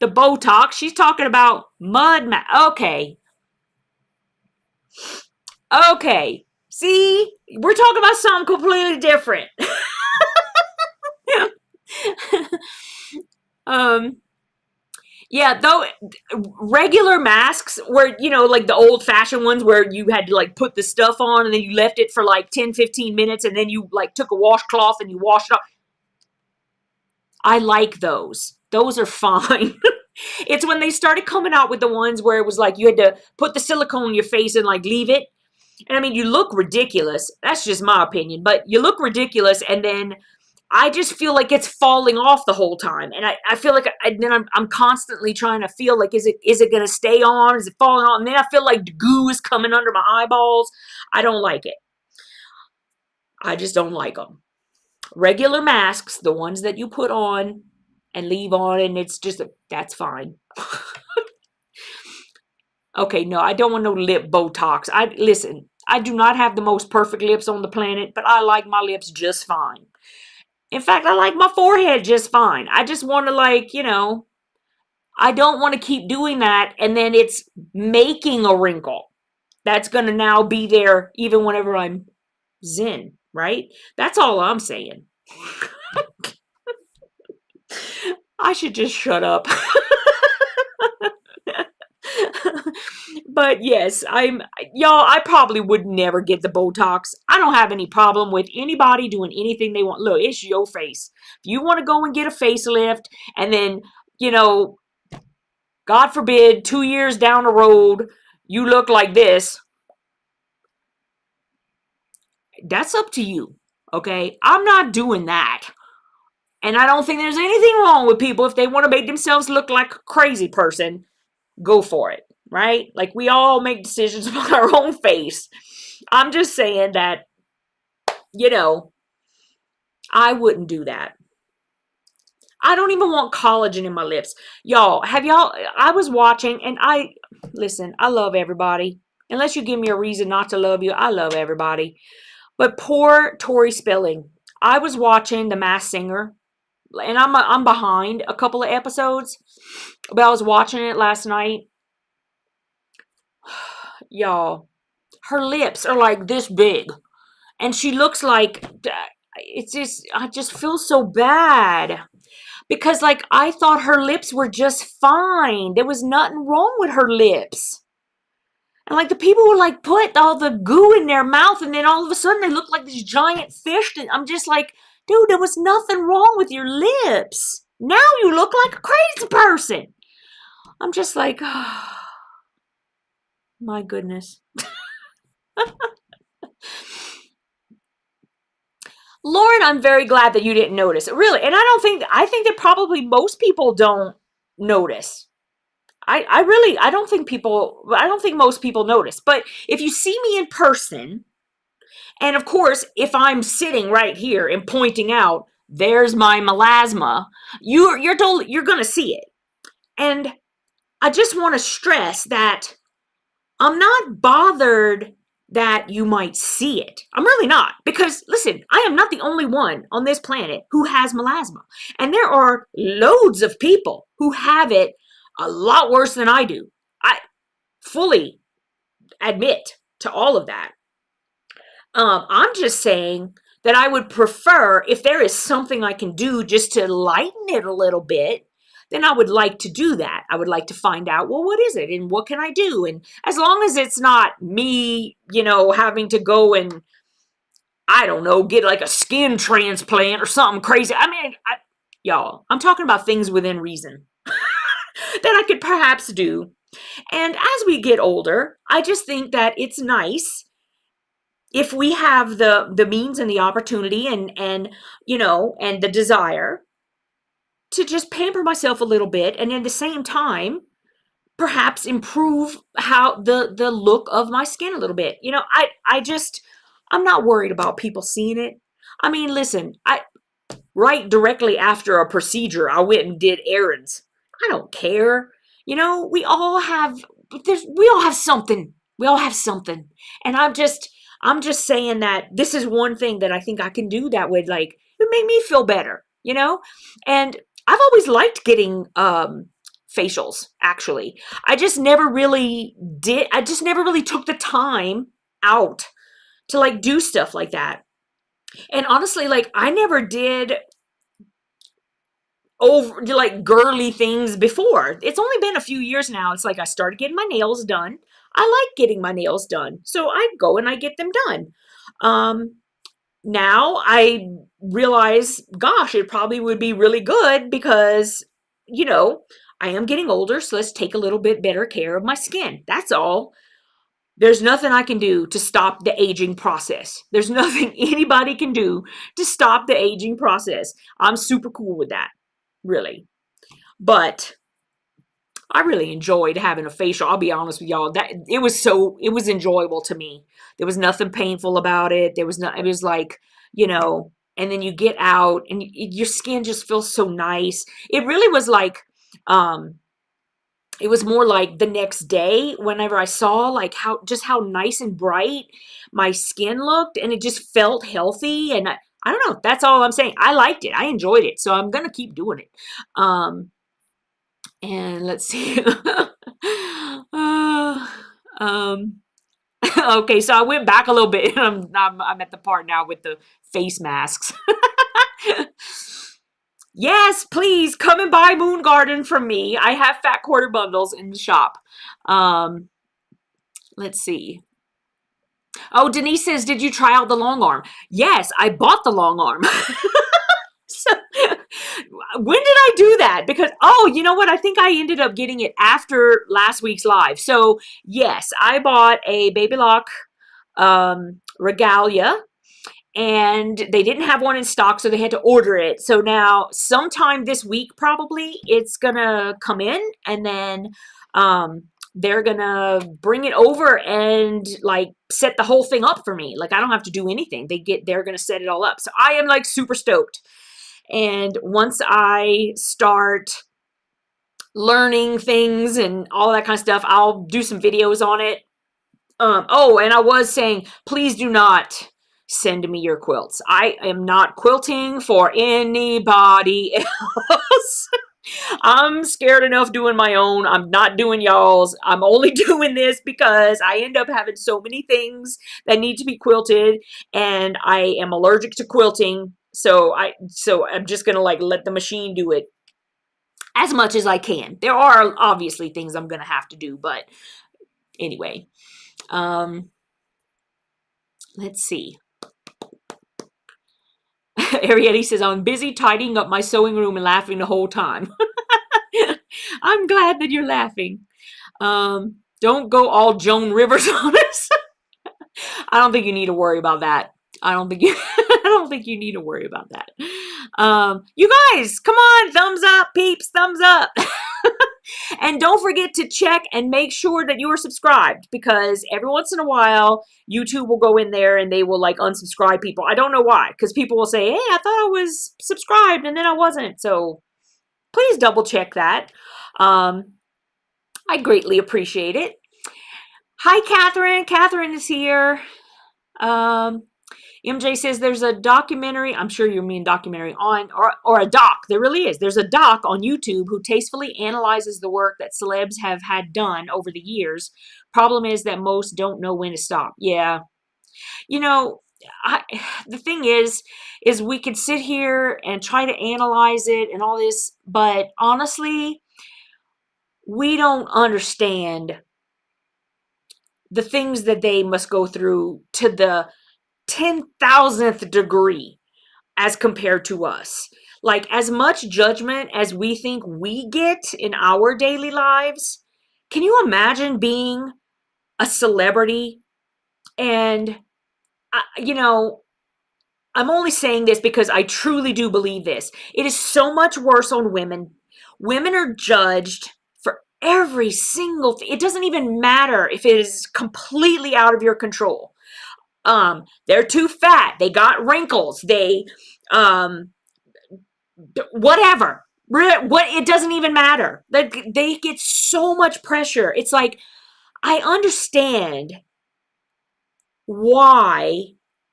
the Botox. She's talking about okay. Okay. See, we're talking about something completely different. Yeah, though regular masks were, you know, like the old fashioned ones where you had to like put the stuff on and then you left it for like 10-15 minutes and then you like took a washcloth and you washed it off. I like those. Those are fine. It's when they started coming out with the ones where it was like you had to put the silicone in your face and like leave it. And I mean, you look ridiculous. That's just my opinion, but you look ridiculous. And then I just feel like it's falling off the whole time. And I feel like I'm constantly trying to feel like, is it going to stay on? Is it falling on? And then I feel like the goo is coming under my eyeballs. I don't like it. I just don't like them. Regular masks, the ones that you put on and leave on, and it's just, that's fine. Okay, no, I don't want no lip Botox. Listen, I do not have the most perfect lips on the planet, but I like my lips just fine. In fact, I like my forehead just fine. I just want to, like, you know, I don't want to keep doing that and then it's making a wrinkle that's going to now be there even whenever I'm zen, right? That's all I'm saying. I should just shut up. But yes, y'all, I probably would never get the Botox. I don't have any problem with anybody doing anything they want. Look, it's your face. If you want to go and get a facelift and then, you know, God forbid, 2 years down the road, you look like this, that's up to you, okay? I'm not doing that. And I don't think there's anything wrong with people if they want to make themselves look like a crazy person, go for it. right? Like we all make decisions about our own face. I'm just saying that, you know, I wouldn't do that. I don't even want collagen in my lips. Y'all, I was watching and listen, I love everybody. Unless you give me a reason not to love you, I love everybody. But poor Tori Spelling. I was watching The Masked Singer, and I'm behind a couple of episodes, but I was watching it last night. Y'all, her lips are like this big, and she looks like, I just feel so bad. Because, like, I thought her lips were just fine. There was nothing wrong with her lips. And, like, the people would, like, put all the goo in their mouth, and then all of a sudden they look like this giant fish. And I'm just like, dude, there was nothing wrong with your lips. Now you look like a crazy person. I'm just like, oh, my goodness. Lauren, I'm very glad that you didn't notice. Really. And I think that probably most people don't notice. I don't think most people notice. But if you see me in person, and of course, if I'm sitting right here and pointing out, there's my melasma, you're going to see it. And I just want to stress that I'm not bothered that you might see it. I'm really not. Because, listen, I am not the only one on this planet who has melasma. And there are loads of people who have it a lot worse than I do. I fully admit to all of that. I'm just saying that I would prefer, if there is something I can do just to lighten it a little bit, then I would like to do that. I would like to find out, well, what is it and what can I do? And as long as it's not me, having to go and, I don't know, get like a skin transplant or something crazy. I mean, y'all, I'm talking about things within reason that I could perhaps do. And as we get older, I just think that it's nice if we have the means and the opportunity and the desire to just pamper myself a little bit, and at the same time perhaps improve how the look of my skin a little bit. I'm not worried about people seeing it. I mean, listen, right directly after a procedure, I went and did errands. I don't care. We all have something. We all have something. And I'm just saying that this is one thing that I think I can do that would, like, it make me feel better, And I've always liked getting facials, actually. I just never really took the time out to, like, do stuff like that. And honestly, like, I never did like girly things before. It's only been a few years now. It's like I started getting my nails done. I like getting my nails done. So I go and I get them done. Now I realize, gosh, it probably would be really good because, I am getting older, so let's take a little bit better care of my skin. That's all. There's nothing I can do to stop the aging process. There's nothing anybody can do to stop the aging process. I'm super cool with that, really. But I really enjoyed having a facial. I'll be honest with y'all. It was enjoyable to me. There was nothing painful about it. It was like, and then you get out and your skin just feels so nice. It really was like, it was more like the next day whenever I saw like how nice and bright my skin looked, and it just felt healthy. And I don't know. That's all I'm saying. I liked it. I enjoyed it. So I'm going to keep doing it. And let's see. Okay, so I went back a little bit. I'm at the part now with the face masks. Yes, please come and buy Moon Garden from me. I have fat quarter bundles in the shop. Let's see. Oh, Denise says, did you try out the long arm? Yes, I bought the long arm. So, when did I do that? Because, you know what? I think I ended up getting it after last week's live. So, yes, I bought a Baby Lock Regalia, and they didn't have one in stock, so they had to order it. So now, sometime this week, probably, it's going to come in, and then they're gonna bring it over and like set the whole thing up for me. Like I don't have to do anything. They're gonna set it all up. So I am like super stoked. And once I start learning things and all that kind of stuff, I'll do some videos on it. Oh, and I was saying, please do not send me your quilts. I am not quilting for anybody else. I'm scared enough doing my own. I'm not doing y'all's. I'm only doing this because I end up having so many things that need to be quilted, and I am allergic to quilting. So I'm just gonna like let the machine do it as much as I can. There are obviously things I'm gonna have to do, but anyway. Let's see. Ariette says, I'm busy tidying up my sewing room and laughing the whole time. I'm glad that you're laughing. Don't go all Joan Rivers on us. I don't think you need to worry about that. I don't think you need to worry about that. You guys, come on, thumbs up, peeps, thumbs up. And don't forget to check and make sure that you are subscribed, because every once in a while, YouTube will go in there and they will like unsubscribe people. I don't know why, because people will say, hey, I thought I was subscribed and then I wasn't. So please double check that. I greatly appreciate it. Hi, Catherine. Catherine is here. MJ says there's a documentary, I'm sure you mean documentary on, or a doc. There really is. There's a doc on YouTube who tastefully analyzes the work that celebs have had done over the years. Problem is that most don't know when to stop. Yeah. You know, the thing is we could sit here and try to analyze it and all this, but honestly, we don't understand the things that they must go through to the 10,000th degree as compared to us. Like as much judgment as we think we get in our daily lives, can you imagine being a celebrity? And, you know, I'm only saying this because I truly do believe this. It is so much worse on women. Women are judged for every single thing. It doesn't even matter if it is completely out of your control. They're too fat. They got wrinkles. They, whatever. What, it doesn't even matter. They get so much pressure. It's like, I understand why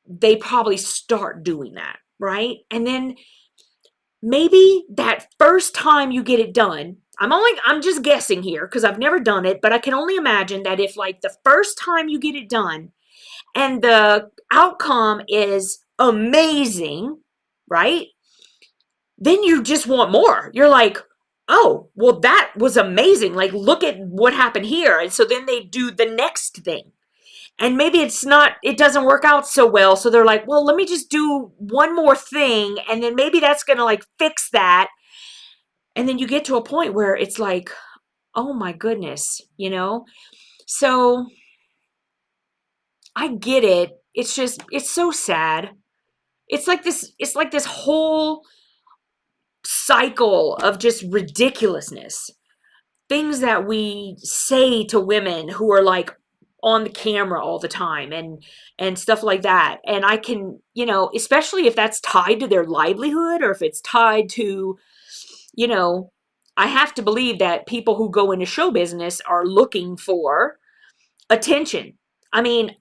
they probably start doing that, right? And then maybe that first time you get it done, I'm just guessing here because I've never done it, but I can only imagine that if like the first time you get it done and the outcome is amazing, right? Then you just want more. You're like, oh, well, that was amazing. Like, look at what happened here. And so then they do the next thing. And maybe it doesn't work out so well. So they're like, well, let me just do one more thing. And then maybe that's going to like fix that. And then you get to a point where it's like, oh my goodness, you know? So I get it. It's just, it's so sad. It's like this whole cycle of just ridiculousness. Things that we say to women who are like on the camera all the time and stuff like that. And I can, you know, especially if that's tied to their livelihood or if it's tied to, you know, I have to believe that people who go into show business are looking for attention. I mean,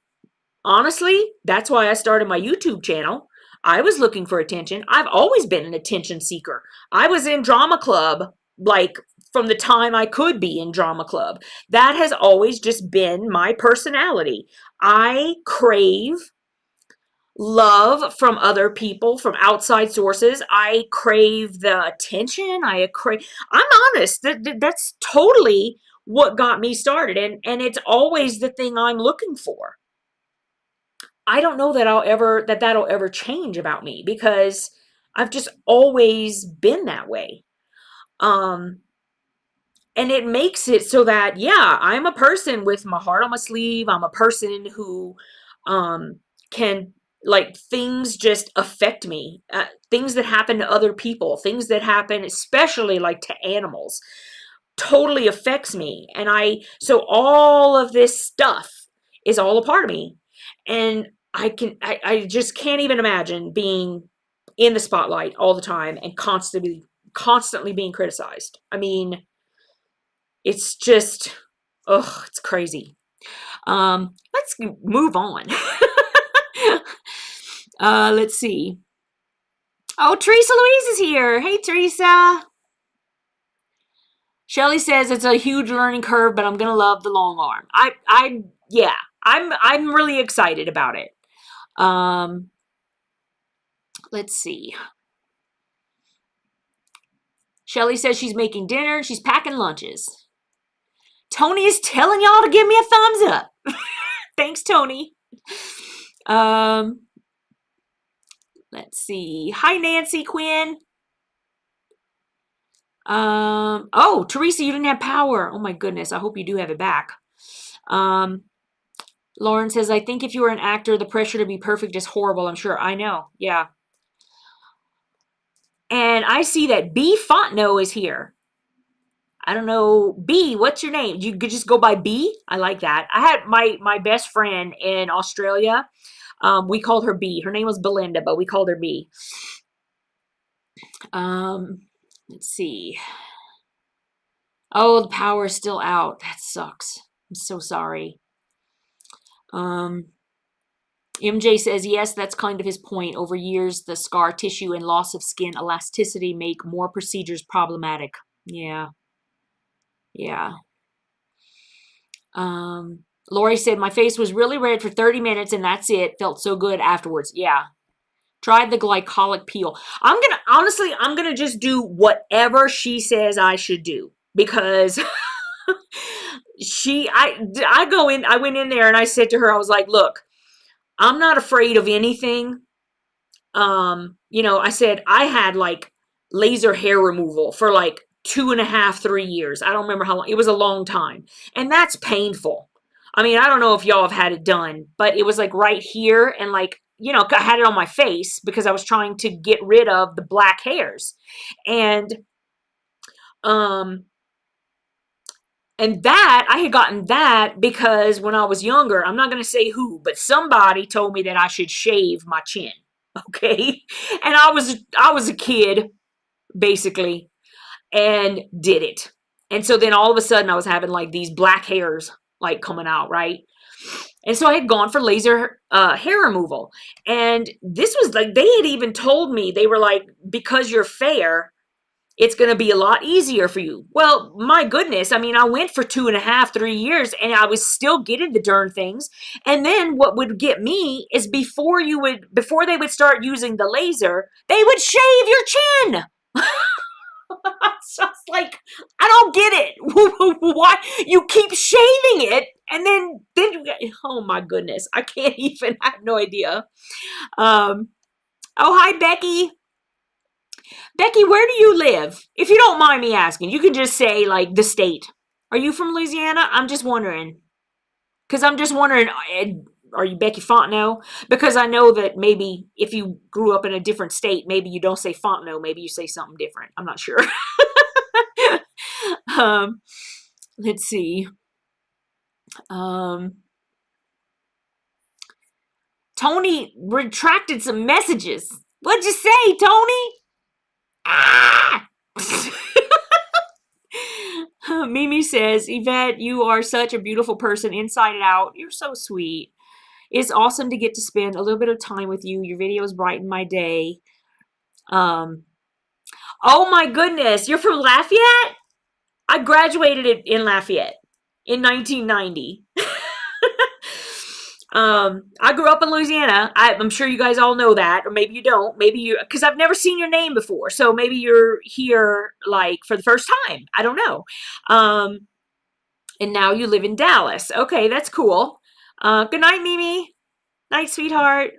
honestly, that's why I started my YouTube channel. I was looking for attention. I've always been an attention seeker. I was in drama club, like from the time I could be in drama club. That has always just been my personality. I crave love from other people, from outside sources. I crave the attention. I'm honest. That's totally what got me started. And it's always the thing I'm looking for. I don't know that that'll ever change about me because I've just always been that way. And it makes it so that, yeah, I'm a person with my heart on my sleeve. I'm a person who can, like, things just affect me. Things that happen to other people, things that happen especially like to animals. totally affects me. And so all of this stuff is all a part of me. And I just can't even imagine being in the spotlight all the time and constantly being criticized. I mean, it's just, ugh, it's crazy. Let's move on. Let's see. Oh, Teresa Louise is here. Hey, Teresa. Shelly says it's a huge learning curve, but I'm gonna love the long arm. Yeah, I'm really excited about it. Let's see. Shelly says she's making dinner. She's packing lunches. Tony is telling y'all to give me a thumbs up. Thanks, Tony. Let's see. Hi, Nancy Quinn. Oh, Teresa, you didn't have power. Oh my goodness. I hope you do have it back. Lauren says, I think if you were an actor, the pressure to be perfect is horrible. I'm sure. I know. Yeah. And I see that B Fontenot is here. I don't know. B, what's your name? You could just go by B. I like that. I had my best friend in Australia. We called her B. Her name was Belinda, but we called her B. Let's see. Oh, the power is still out. That sucks. I'm so sorry. MJ says, yes, that's kind of his point. Over years, the scar tissue and loss of skin elasticity make more procedures problematic. Yeah. Yeah. Lori said, my face was really red for 30 minutes and that's it. Felt so good afterwards. Yeah. Tried the glycolic peel. I'm gonna just do whatever she says I should do, because I went in there and I said to her, I was like, look, I'm not afraid of anything. I said I had like laser hair removal for like 2.5, 3 years. I don't remember how long. It was a long time. And that's painful. I mean, I don't know if y'all have had it done, but it was like right here, and like, I had it on my face because I was trying to get rid of the black hairs. And that, I had gotten that because when I was younger, I'm not going to say who, but somebody told me that I should shave my chin. Okay. And I was a kid, basically, and did it. And so then all of a sudden I was having like these black hairs like coming out, right? And so I had gone for laser hair removal. And this was like, they had even told me, they were like, because you're fair, it's going to be a lot easier for you. Well, my goodness. I mean, I went for 2.5, 3 years and I was still getting the darn things. And then what would get me is before they would start using the laser, they would shave your chin. It's just like, I don't get it. Why you keep shaving it and then oh my goodness, I can't even, I have no idea. Oh, hi, Becky. Becky, where do you live? If you don't mind me asking, you can just say like the state. Are you from Louisiana? I'm just wondering. Because I'm just wondering, are you Becky Fontenot? Because I know that maybe if you grew up in a different state, maybe you don't say Fontenot, maybe you say something different. I'm not sure. Let's see. Tony retracted some messages. What'd you say, Tony? Ah! Mimi says, Yvette, you are such a beautiful person inside and out. You're so sweet. It's awesome to get to spend a little bit of time with you. Your videos brighten my day. Oh my goodness. You're from Lafayette? I graduated in Lafayette in 1990. I grew up in Louisiana. I'm sure you guys all know that, or maybe you don't. Maybe you, because I've never seen your name before. So maybe you're here like for the first time. I don't know. And now you live in Dallas. Okay, that's cool. Good night, Mimi. Night, sweetheart.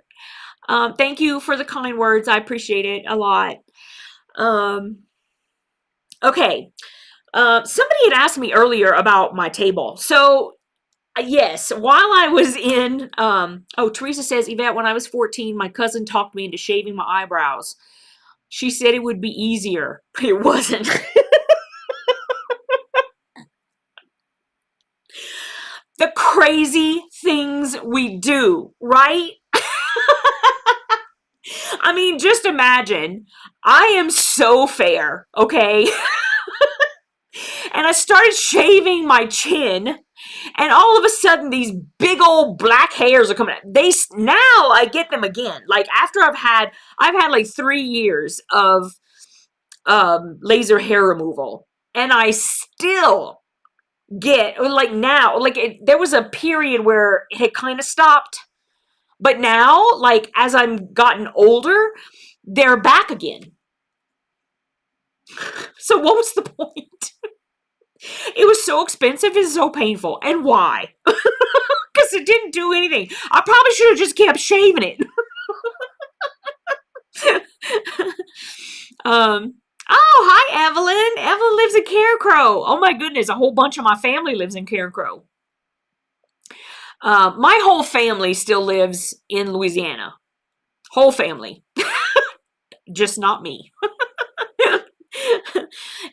Thank you for the kind words. I appreciate it a lot. Okay. Somebody had asked me earlier about my table. So yes, while I was in, Teresa says, Yvette, when I was 14, my cousin talked me into shaving my eyebrows. She said it would be easier. It wasn't. crazy things we do, right? I mean, just imagine, I am so fair, okay? And I started shaving my chin, and all of a sudden these big old black hairs are coming out. Now I get them again. Like after I've had like 3 years of laser hair removal, and I still get, like now, like there was a period where it had kind of stopped, but now, like as I'm gotten older, they're back again. So what was the point? It was so expensive and so painful. And why? Because it didn't do anything. I probably should have just kept shaving it. Oh, hi, Evelyn. Evelyn lives in Carencrow. Oh my goodness, a whole bunch of my family lives in Carencrow. My whole family still lives in Louisiana. Whole family. Just not me.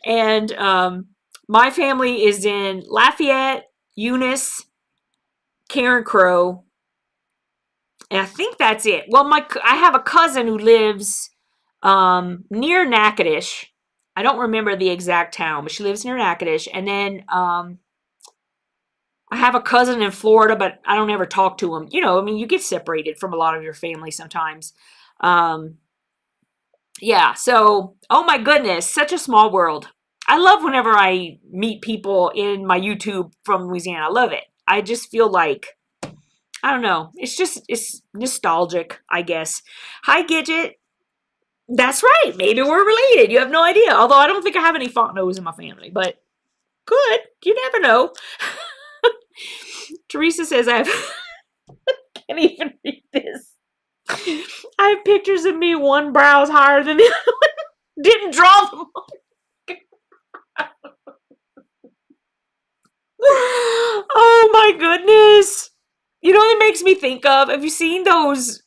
And my family is in Lafayette, Eunice, Carencrow, and I think that's it. Well, I have a cousin who lives near Natchitoches. I don't remember the exact town, but she lives near Natchitoches. And then I have a cousin in Florida, but I don't ever talk to him. You know, I mean, you get separated from a lot of your family sometimes. Yeah, so, oh my goodness, such a small world. I love whenever I meet people in my YouTube from Louisiana. I love it. I just feel like, I don't know. It's nostalgic, I guess. Hi, Gidget. That's right. Maybe we're related. You have no idea. Although I don't think I have any Fontenot's in my family, but good. You never know. Teresa says I can't even read this. I have pictures of me one brow's higher than the other one. Didn't draw them. Oh my goodness. You know what it makes me think of? Have you seen those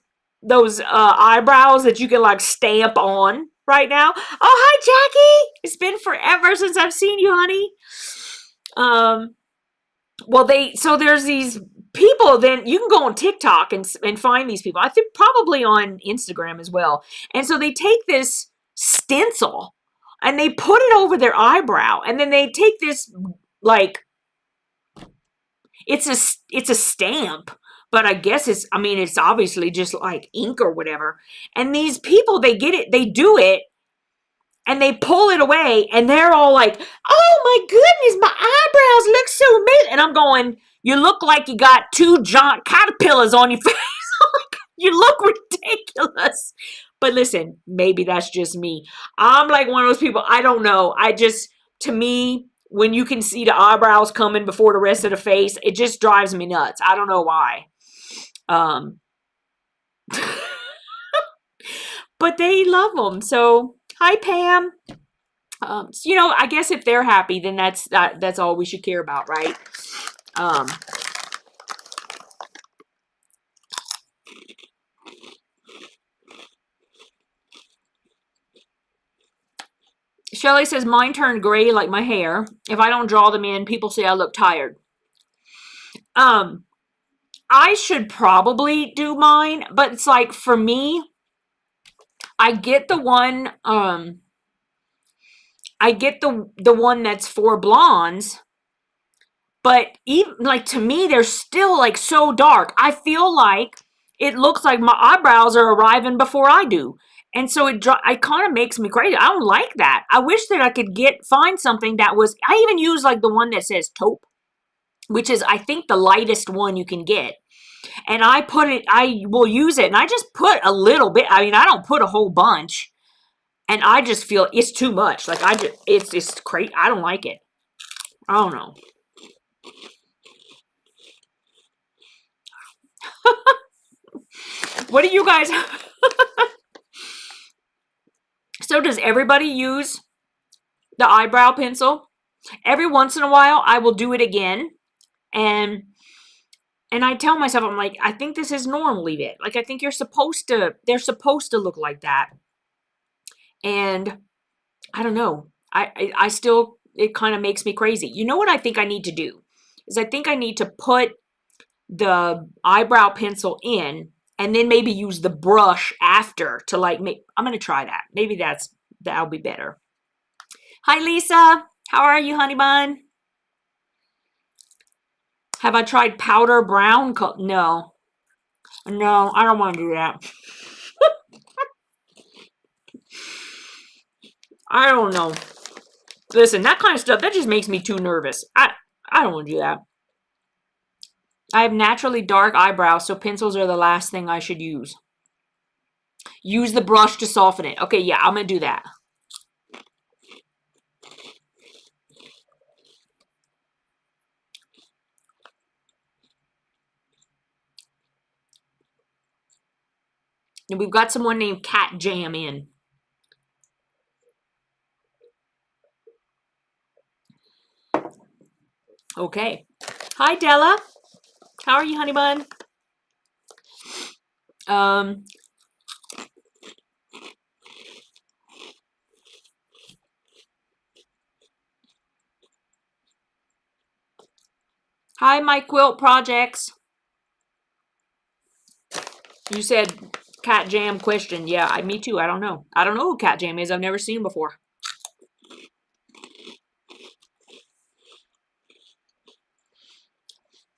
eyebrows that you can like stamp on right now? Oh, hi Jackie. It's been forever since I've seen you, honey. Well, so there's these people, then you can go on TikTok and find these people. I think probably on Instagram as well. And so they take this stencil and they put it over their eyebrow, and then they take this, like, it's a stamp, but I guess it's obviously just like ink or whatever. And these people, they do it, and they pull it away, and they're all like, oh my goodness, my eyebrows look so amazing. And I'm going, you look like you got 2 giant caterpillars on your face. You look ridiculous. But listen, maybe that's just me. I'm like one of those people, I don't know. To me, when you can see the eyebrows coming before the rest of the face, it just drives me nuts. I don't know why. But they love them. So, hi, Pam. You know, I guess if they're happy, then that's all we should care about, right? Shelly says, mine turned gray like my hair. If I don't draw them in, people say I look tired. I should probably do mine, but it's like, for me, I get the one, the one that's for blondes, but even, like, to me, they're still, like, so dark. I feel like it looks like my eyebrows are arriving before I do. And so it kind of makes me crazy. I don't like that. I wish that I could find something that was, I even use like the one that says taupe, which is, I think, the lightest one you can get. And I will use it, and I just put a little bit. I mean, I don't put a whole bunch, and I just feel it's too much. Like, it's crazy. I don't like it. I don't know. What do you guys... So does everybody use the eyebrow pencil? Every once in a while, I will do it again. And I tell myself, I'm like, I think this is normal, Yvette. Like, I think they're supposed to look like that. And I don't know. I still, it kind of makes me crazy. You know what I think I need to do? Is I think I need to put the eyebrow pencil in and then maybe use the brush after to like make, I'm going to try that. Maybe that'll be better. Hi, Lisa. How are you, honey bun? Have I tried powder brown? No. No, I don't want to do that. I don't know. Listen, that kind of stuff, that just makes me too nervous. I don't want to do that. I have naturally dark eyebrows, so pencils are the last thing I should use. Use the brush to soften it. Okay, yeah, I'm going to do that. And we've got someone named Cat Jam in. Okay. Hi, Della. How are you, honey bun? Hi, my quilt projects. You said Cat Jam question. Yeah, me too. I don't know. I don't know who Cat Jam is. I've never seen him before.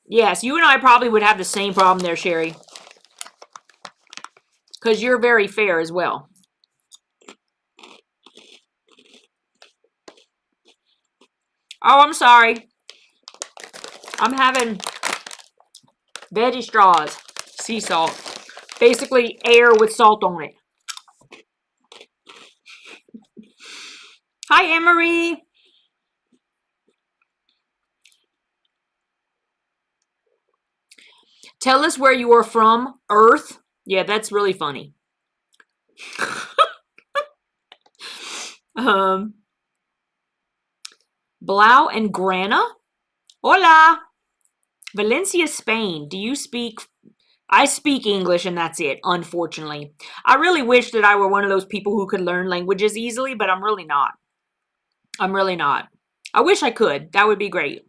Yes, you and I probably would have the same problem there, Sherry. Because you're very fair as well. Oh, I'm sorry. I'm having veggie straws. Sea salt. Basically air with salt on it. Hi, Emery. Tell us where you are from. Earth. Yeah, that's really funny. Blau and Grana. Hola. Valencia, Spain. Do you speak? I speak English and that's it, unfortunately. I really wish that I were one of those people who could learn languages easily, but I'm really not. I'm really not. I wish I could. That would be great.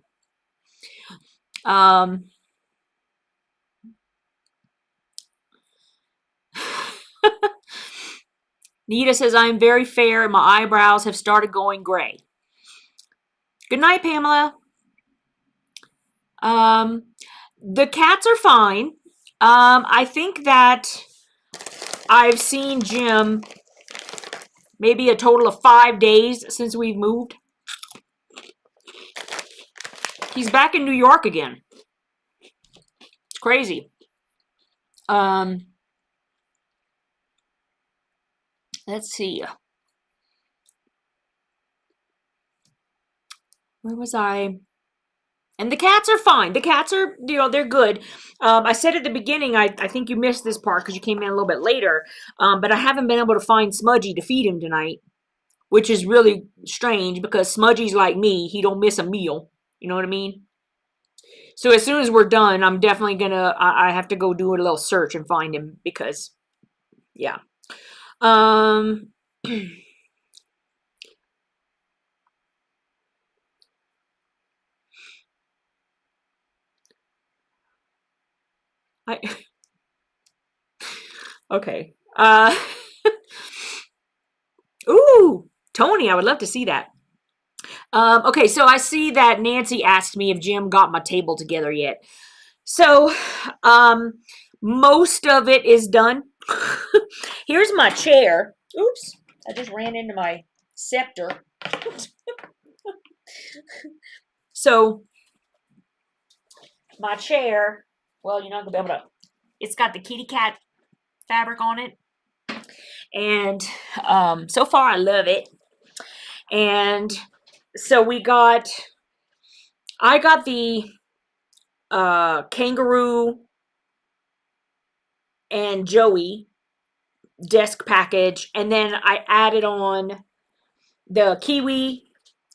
Nita says, I am very fair and my eyebrows have started going gray. Good night, Pamela. The cats are fine. I think that I've seen Jim maybe a total of 5 days since we've moved. He's back in New York again. It's crazy. Let's see. Where was I? And the cats are fine. The cats are, you know, they're good. I said at the beginning, I think you missed this part because you came in a little bit later. But I haven't been able to find Smudgy to feed him tonight, which is really strange because Smudgy's like me. He don't miss a meal. You know what I mean? So as soon as we're done, I'm definitely gonna, I have to go do a little search and find him because, yeah. Okay. Ooh, Tony, I would love to see that. Okay, so I see that Nancy asked me if Jim got my table together yet. So, most of it is done. Here's my chair. Oops, I just ran into my scepter. So, my chair, well, you're not gonna be able to, it's got the kitty cat fabric on it. And so far I love it. And so I got the kangaroo and Joey desk package, and then I added on the kiwi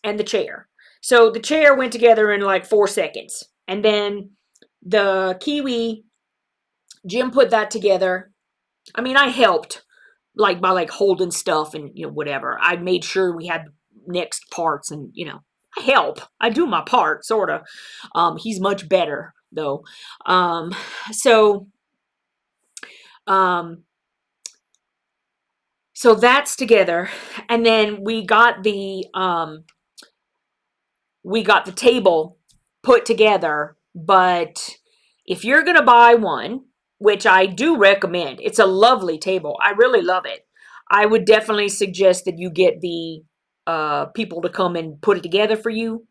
and the chair. So the chair went together in like 4 seconds, and then the kiwi, Jim put that together. I mean, I helped like by like holding stuff and, you know, whatever. I made sure we had next parts and, you know, I help. I do my part, sort of. He's much better though. So um, so that's together, and then we got the table put together. But if you're gonna buy one, which I do recommend, it's a lovely table. I really love it. I would definitely suggest that you get the people to come and put it together for you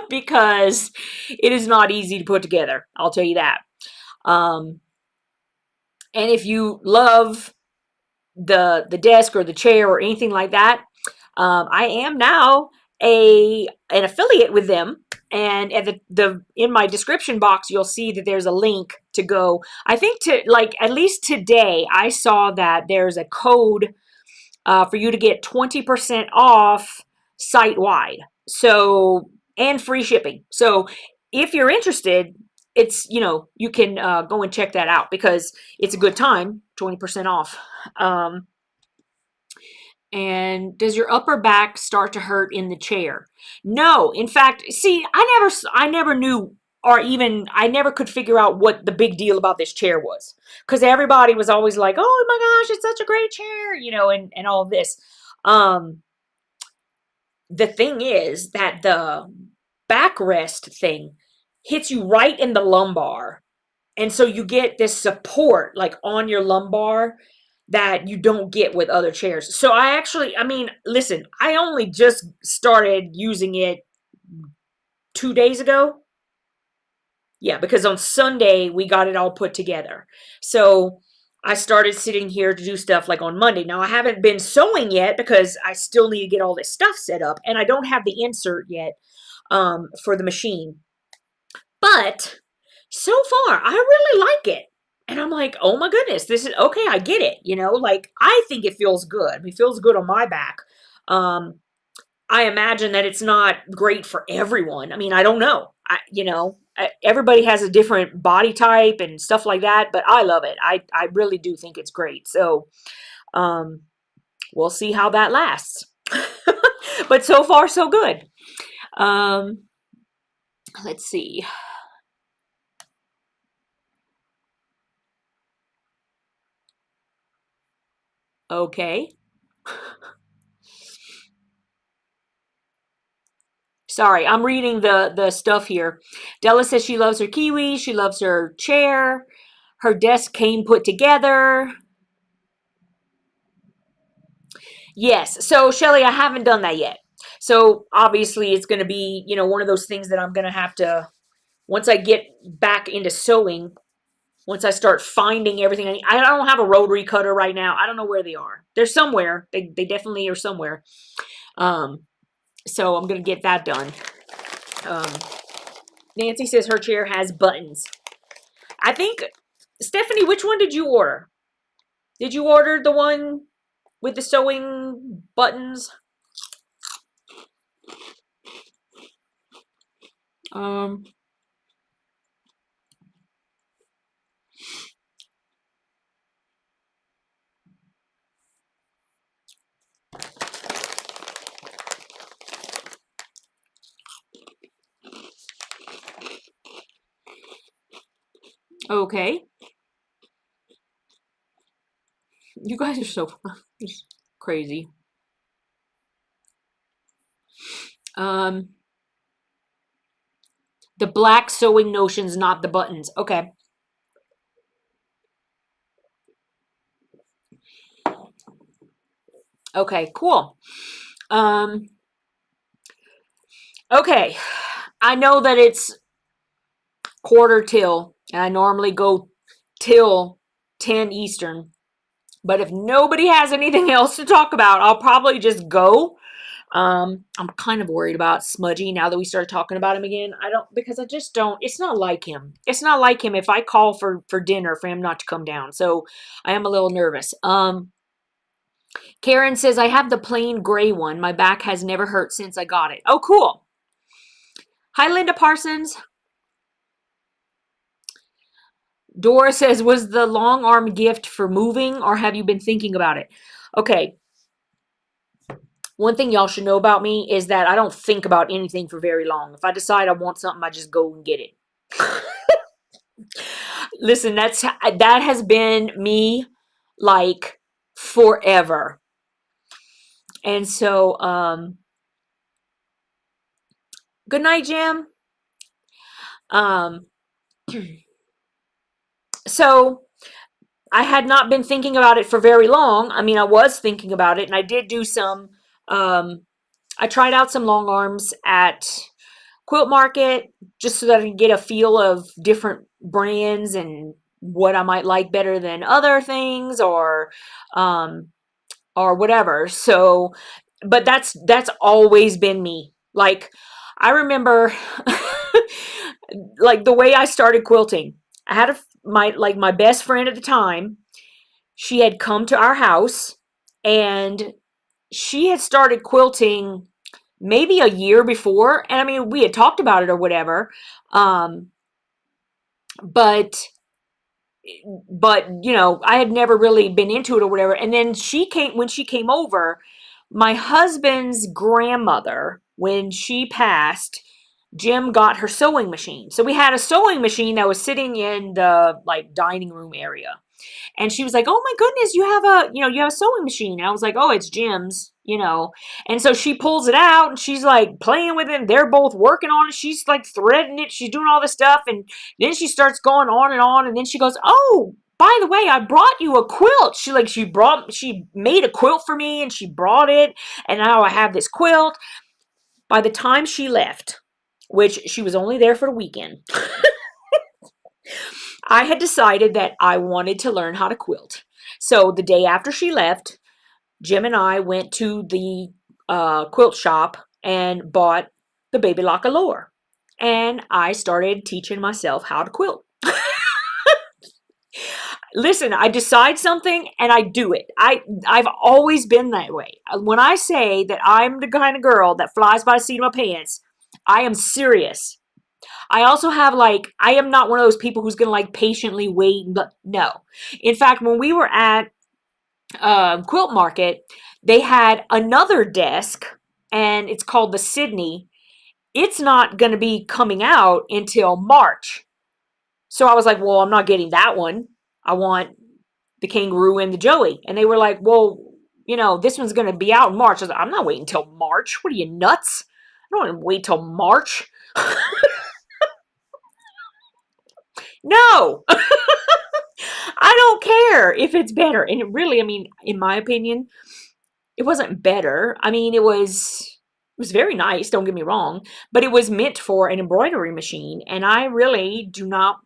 because it is not easy to put together. I'll tell you that. Um, and if you love the desk or the chair or anything like that, I am now an affiliate with them. And at the in my description box, you'll see that there's a link to go. I think to like at least today, I saw that there's a code for you to get 20% off site wide. So and free shipping. So if you're interested, it's you can go and check that out because it's a good time. 20% off. And does your upper back start to hurt in the chair? No, in fact, see, I never knew, or even I never could figure out what the big deal about this chair was, because everybody was always like, "Oh my gosh, it's such a great chair," and all of this. The thing is that the backrest thing hits you right in the lumbar, and so you get this support like on your lumbar that you don't get with other chairs. So I mean, listen, I only just started using it 2 days ago. Yeah, because on Sunday we got it all put together. So I started sitting here to do stuff like on Monday. Now I haven't been sewing yet because I still need to get all this stuff set up, and I don't have the insert yet for the machine. But so far, I really like it. And I'm like, oh my goodness, this is okay. I get it. Like I think it feels good. It feels good on my back. Um, I imagine that it's not great for everyone. I mean, I don't know. Everybody has a different body type and stuff like that, but I love it. I really do think it's great. So, we'll see how that lasts. But so far, so good. Let's see. Okay. Sorry, I'm reading the stuff here. Della says she loves her kiwi. She loves her chair. Her desk came put together. Yes. So Shelly, I haven't done that yet. So obviously it's going to be, one of those things that I'm going to have to, once I get back into sewing, once I start finding everything I need. I don't have a rotary cutter right now. I don't know where they are. They're somewhere. They definitely are somewhere. So I'm going to get that done. Nancy says her chair has buttons. I think, Stephanie, which one did you order? Did you order the one with the sewing buttons? Okay. You guys are so crazy. The black sewing notions, not the buttons. Okay. Okay, cool. Okay. I know that it's quarter till, and I normally go till 10 Eastern. But if nobody has anything else to talk about, I'll probably just go. I'm kind of worried about Smudgy now that we started talking about him again. Because I just don't, it's not like him. It's not like him if I call for dinner for him not to come down. So I am a little nervous. Karen says, I have the plain gray one. My back has never hurt since I got it. Oh, cool. Hi, Linda Parsons. Dora says, was the long arm gift for moving or have you been thinking about it? Okay. One thing y'all should know about me is that I don't think about anything for very long. If I decide I want something, I just go and get it. Listen, that has been me like forever. And so, good night, Jim. Um, so I had not been thinking about it for very long. I mean, I was thinking about it, and I did do some. I tried out some long arms at Quilt Market just so that I could get a feel of different brands and what I might like better than other things, um, or whatever. So, but that's always been me. Like, I remember, like the way I started quilting. I had my best friend at the time. She had come to our house, and she had started quilting maybe a year before. And I mean, we had talked about it or whatever. Um, but you know, I had never really been into it or whatever. And then when she came over, my husband's grandmother, when she passed, Jim got her sewing machine. So we had a sewing machine that was sitting in the like dining room area. And she was like, "Oh my goodness, you have a sewing machine." And I was like, "Oh, it's Jim's, you know." And so she pulls it out and she's like playing with it. And they're both working on it. She's like threading it. She's doing all this stuff. And then she starts going on and on. And then she goes, "Oh, by the way, I brought you a quilt." She made a quilt for me and she brought it. And now I have this quilt. By the time she left, which she was only there for the weekend, I had decided that I wanted to learn how to quilt. So the day after she left, Jim and I went to the quilt shop and bought the Baby Lock Allure. And I started teaching myself how to quilt. Listen, I decide something and I do it. I've always been that way. When I say that I'm the kind of girl that flies by the seat of my pants, I am serious. I also have I am not one of those people who's going to patiently wait. No. In fact, when we were at Quilt Market, they had another desk and it's called the Sydney. It's not going to be coming out until March. So I was like, well, I'm not getting that one. I want the Kangaroo and the Joey. And they were like, well, this one's going to be out in March. I was like, I'm not waiting until March. What are you, nuts? I don't want to wait till March. No. I don't care if it's better. And it really, I mean, in my opinion, it wasn't better. I mean, it was very nice, don't get me wrong, but it was meant for an embroidery machine. And I really do not,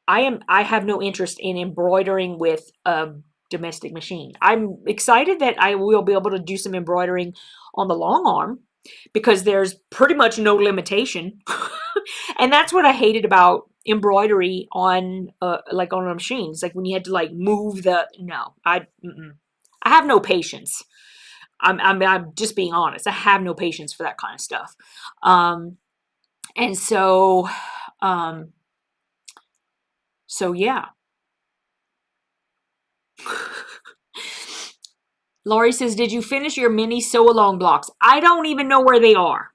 I have no interest in embroidering with a domestic machine. I'm excited that I will be able to do some embroidering on the long arm because there's pretty much no limitation. And that's what I hated about embroidery on on a machine. It's like when you had to move I have no patience. I'm just being honest. I have no patience for that kind of stuff. And so yeah. Laurie says, "Did you finish your mini sew-along blocks?" I don't even know where they are.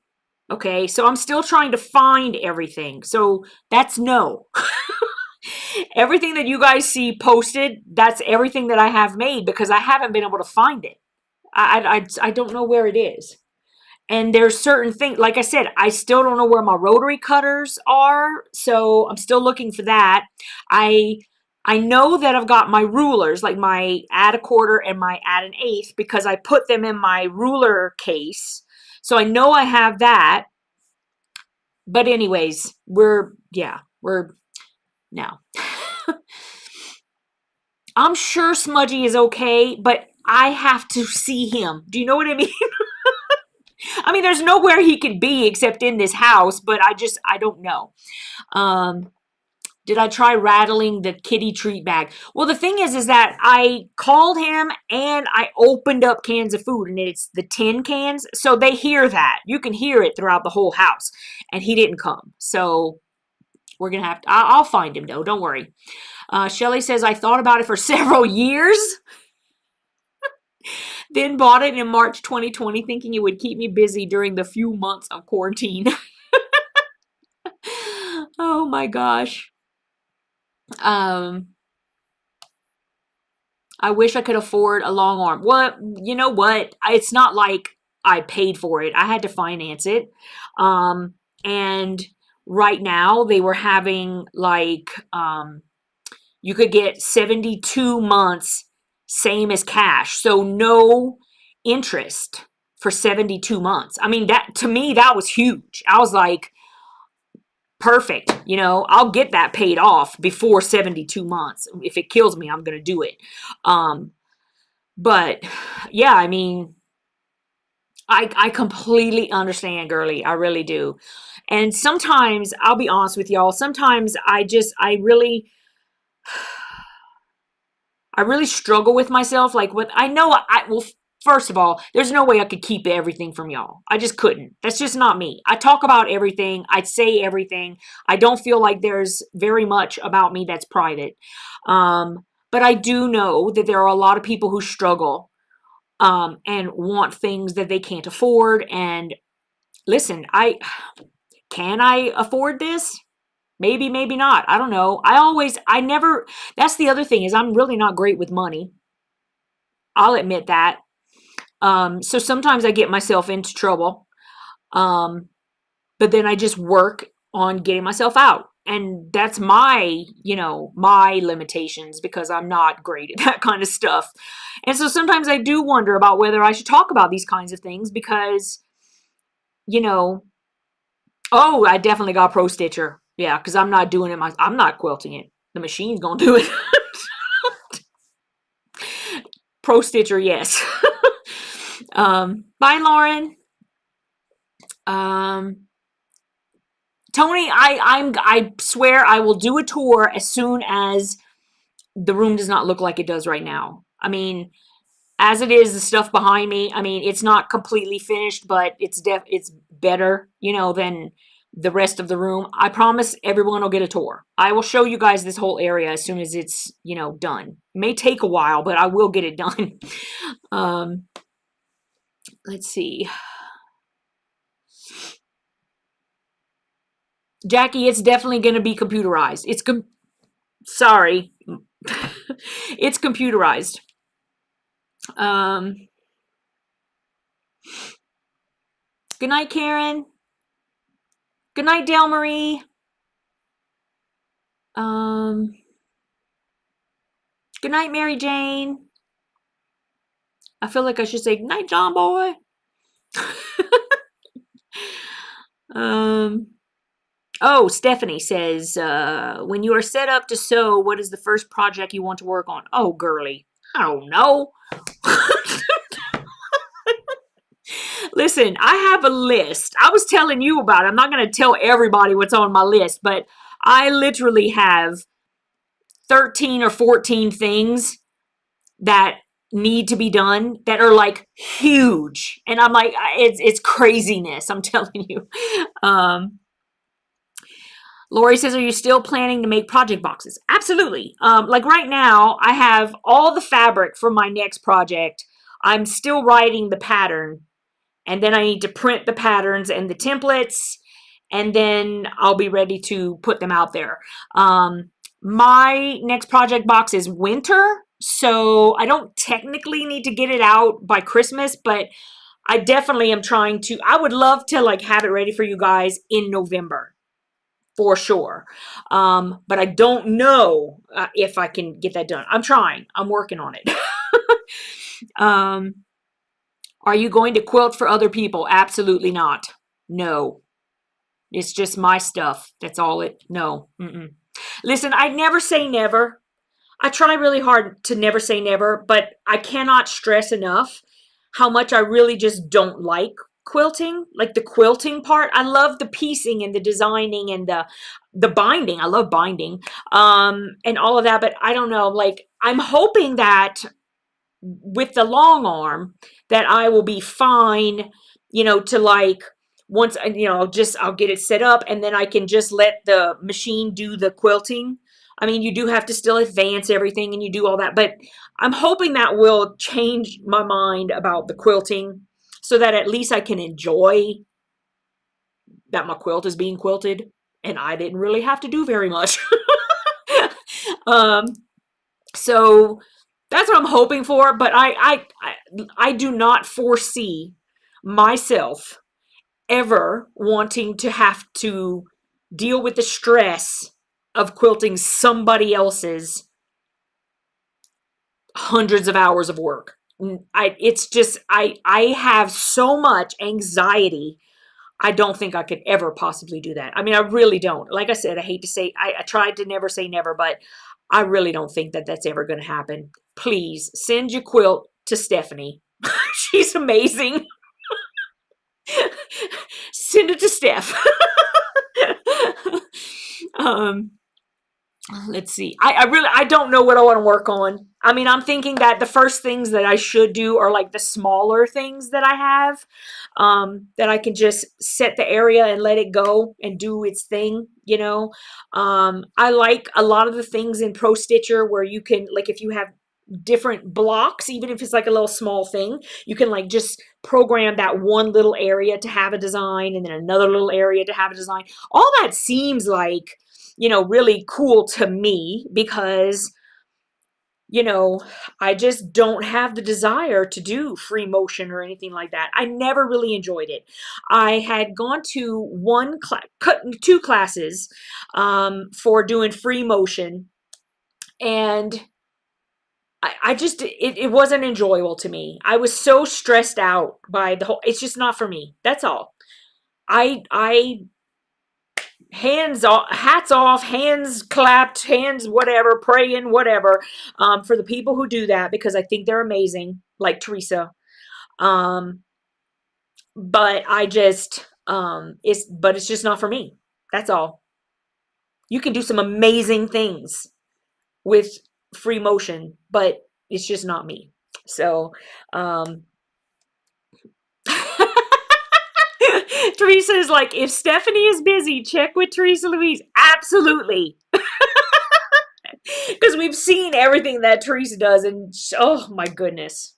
Okay, so I'm still trying to find everything. So that's no. Everything that you guys see posted, that's everything that I have made because I haven't been able to find it. I don't know where it is. And there's certain things, like I said, I still don't know where my rotary cutters are. So I'm still looking for that. I know that I've got my rulers, like my add a quarter and my add an eighth, because I put them in my ruler case. So I know I have that. But anyways, we're now. I'm sure Smudgy is okay, but I have to see him. Do you know what I mean? I mean, there's nowhere he can be except in this house, but I don't know. Did I try rattling the kitty treat bag? Well, the thing is that I called him and I opened up cans of food, and it's the tin cans. So they hear that. You can hear it throughout the whole house. And he didn't come. So we're going to have to, I'll find him though. Don't worry. Shelly says, "I thought about it for several years. Then bought it in March 2020, thinking it would keep me busy during the few months of quarantine." Oh my gosh. Um, I wish I could afford a long arm. Well, you know what? It's not like I paid for it. I had to finance it. And right now they were having like, you could get 72 months, same as cash. So no interest for 72 months. I mean, that to me, that was huge. I was like, perfect. You know, I'll get that paid off before 72 months. If it kills me, I'm going to do it. But yeah, I mean, I completely understand, girly. I really do. And sometimes, I'll be honest with y'all, sometimes I really struggle with myself. Like, what I know, well, first of all, there's no way I could keep everything from y'all. I just couldn't. That's just not me. I talk about everything. I say everything. I don't feel like there's very much about me that's private. But I do know that there are a lot of people who struggle, and want things that they can't afford. And listen, can I afford this? Maybe, maybe not. I don't know. That's the other thing is I'm really not great with money. I'll admit that. So sometimes I get myself into trouble. But then I just work on getting myself out. And that's my limitations because I'm not great at that kind of stuff. And so sometimes I do wonder about whether I should talk about these kinds of things because, oh, I definitely got a Pro Stitcher. Yeah, because I'm not doing it. I'm not quilting it. The machine's going to do it. Pro Stitcher, yes. Bye, Lauren. Tony, I swear I will do a tour as soon as the room does not look like it does right now. I mean, as it is, the stuff behind me, I mean, it's not completely finished, but it's better, than the rest of the room. I promise everyone will get a tour. I will show you guys this whole area as soon as it's, done. It may take a while, but I will get it done. Let's see. Jackie, it's definitely going to be computerized. Sorry. It's computerized. Good night, Karen. Good night, Del Marie. Good night, Mary Jane. I feel like I should say good night, John Boy. Oh, Stephanie says, when you are set up to sew, what is the first project you want to work on? Oh, girly, I don't know. Listen, I have a list. I was telling you about it. I'm not going to tell everybody what's on my list, but I literally have 13 or 14 things that need to be done that are like huge. And I'm like, it's craziness. I'm telling you. Lori says, are you still planning to make project boxes? Absolutely. Like right now, I have all the fabric for my next project. I'm still writing the pattern. And then I need to print the patterns and the templates. And then I'll be ready to put them out there. My next project box is winter. So I don't technically need to get it out by Christmas. But I definitely am trying to. I would love to like have it ready for you guys in November. For sure. But I don't know if I can get that done. I'm trying. I'm working on it. Are you going to quilt for other people? Absolutely not. No. It's just my stuff. That's all it. No. Listen, I never say never. I try really hard to never say never, but I cannot stress enough how much I really just don't like quilting, like the quilting part. I love the piecing and the designing and the binding. I love binding, and all of that, but I don't know, like I'm hoping that with the long arm that I will be fine, to like once, I'll get it set up and then I can just let the machine do the quilting. I mean, you do have to still advance everything and you do all that, but I'm hoping that will change my mind about the quilting so that at least I can enjoy that my quilt is being quilted and I didn't really have to do very much. So that's what I'm hoping for, but I do not foresee myself ever wanting to have to deal with the stress of quilting somebody else's hundreds of hours of work. It's just, I have so much anxiety. I don't think I could ever possibly do that. I mean, I really don't. Like I said, I hate to say, I tried to never say never, but I really don't think that that's ever going to happen. Please send your quilt to Stephanie. She's amazing. Send it to Steph. um, let's see. I don't know what I want to work on. I mean, I'm thinking that the first things that I should do are like the smaller things that I have, that I can just set the area and let it go and do its thing, you know. I like a lot of the things in Pro Stitcher where you can, like, if you have different blocks, even if it's like a little small thing, you can like just program that one little area to have a design and then another little area to have a design. All that seems like, you know, really cool to me because, you know, I just don't have the desire to do free motion or anything like that. I never really enjoyed it. I had gone to two classes for doing free motion, and I just, it wasn't enjoyable to me. I was so stressed out by the whole, it's just not for me. That's all. I hands off, hats off, hands clapped, hands whatever, praying, whatever, for the people who do that, because I think they're amazing, like Teresa. But I just, it's just not for me. That's all. You can do some amazing things with free motion, but it's just not me. So, Teresa is like, if Stephanie is busy, check with Teresa Louise. Absolutely. Because we've seen everything that Teresa does, and oh my goodness.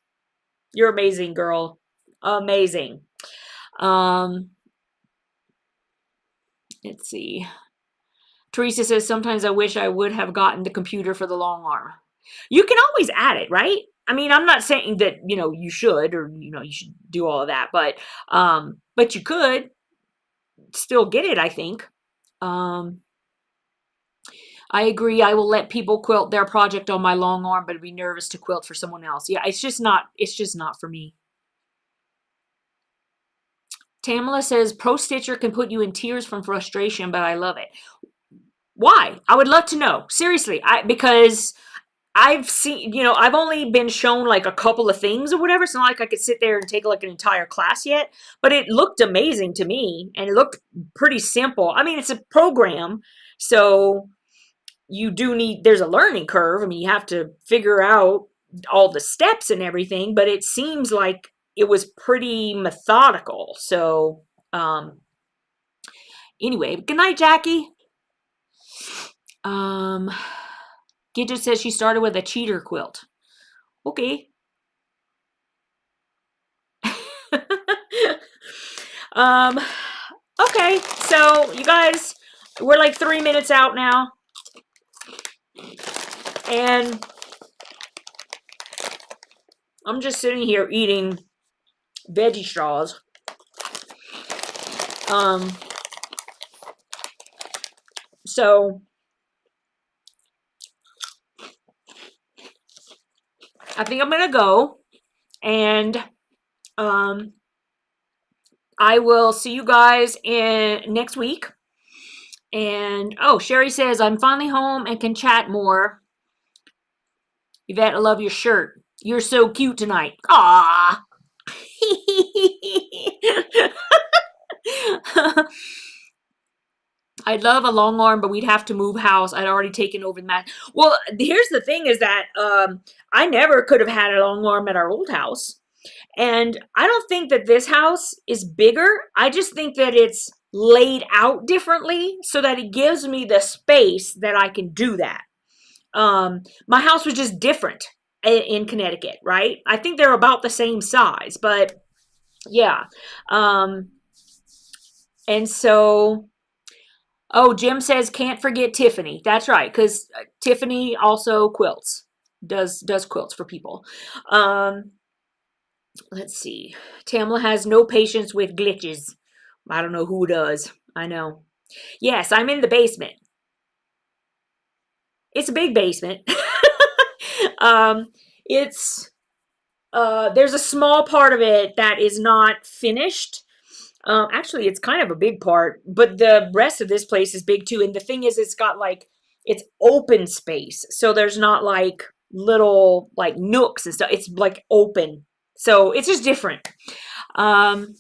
You're amazing, girl. Amazing. Let's see. Teresa says, sometimes I wish I would have gotten the computer for the long arm. You can always add it, right? I mean, I'm not saying that, you know, you should, or, you know, you should do all of that, but you could still get it, I think. I agree. I will let people quilt their project on my long arm, but I'd be nervous to quilt for someone else. Yeah, it's just not for me. Tamala says, Pro Stitcher can put you in tears from frustration, but I love it. Why? I would love to know. Seriously, because I've seen, you know, I've only been shown like a couple of things or whatever. It's not like I could sit there and take like an entire class yet, but it looked amazing to me and it looked pretty simple. I mean, it's a program, so you do need, there's a learning curve. I mean, you have to figure out all the steps and everything, but it seems like it was pretty methodical. So, anyway, good night, Jackie. Gidget says she started with a cheater quilt. Okay. Okay, so you guys, we're like 3 minutes out now. And I'm just sitting here eating veggie straws. So I think I'm gonna go, and I will see you guys in next week. And oh, Sherry says I'm finally home and can chat more. Yvette, I love your shirt. You're so cute tonight. Ah. I'd love a long arm, but we'd have to move house. I'd already taken over the mat. Well, here's the thing is that I never could have had a long arm at our old house. And I don't think that this house is bigger. I just think that it's laid out differently so that it gives me the space that I can do that. My house was just different in Connecticut, right? I think they're about the same size, but yeah. And so Oh, Jim says can't forget Tiffany. That's right, because Tiffany also quilts. Does quilts for people. Um, let's see. Tamla has no patience with glitches. I don't know who does. I know. Yes, I'm in the basement. It's a big basement. um, it's there's a small part of it that is not finished. Actually, it's kind of a big part, but the rest of this place is big too. And the thing is, it's got like, it's open space. So there's not like little like nooks and stuff. It's like open. So it's just different. Um,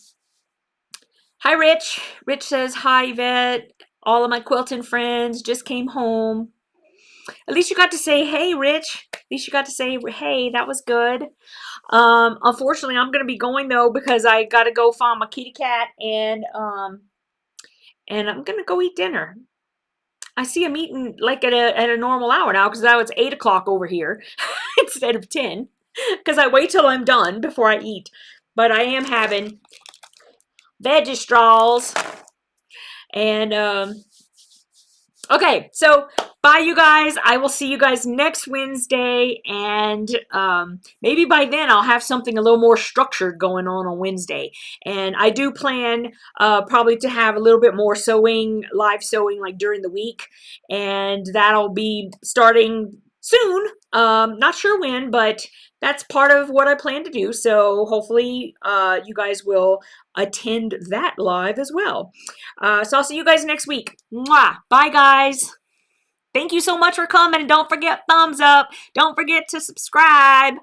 hi, Rich. Rich says, hi, Yvette. All of my quilting friends just came home. At least you got to say, hey, Rich. At least you got to say, hey, that was good. Unfortunately, I'm gonna be going though because I gotta go find my kitty cat and I'm gonna go eat dinner. I see I'm eating like at a normal hour now because now it's 8 o'clock over here instead of 10 because I wait till I'm done before I eat. But I am having veggie straws and okay, so bye, you guys. I will see you guys next Wednesday, and maybe by then I'll have something a little more structured going on Wednesday. And I do plan probably to have a little bit more sewing, live sewing, like during the week, and that'll be starting soon. Not sure when, but that's part of what I plan to do. So hopefully you guys will attend that live as well. So I'll see you guys next week. Mwah. Bye, guys. Thank you so much for coming. And don't forget thumbs up. Don't forget to subscribe.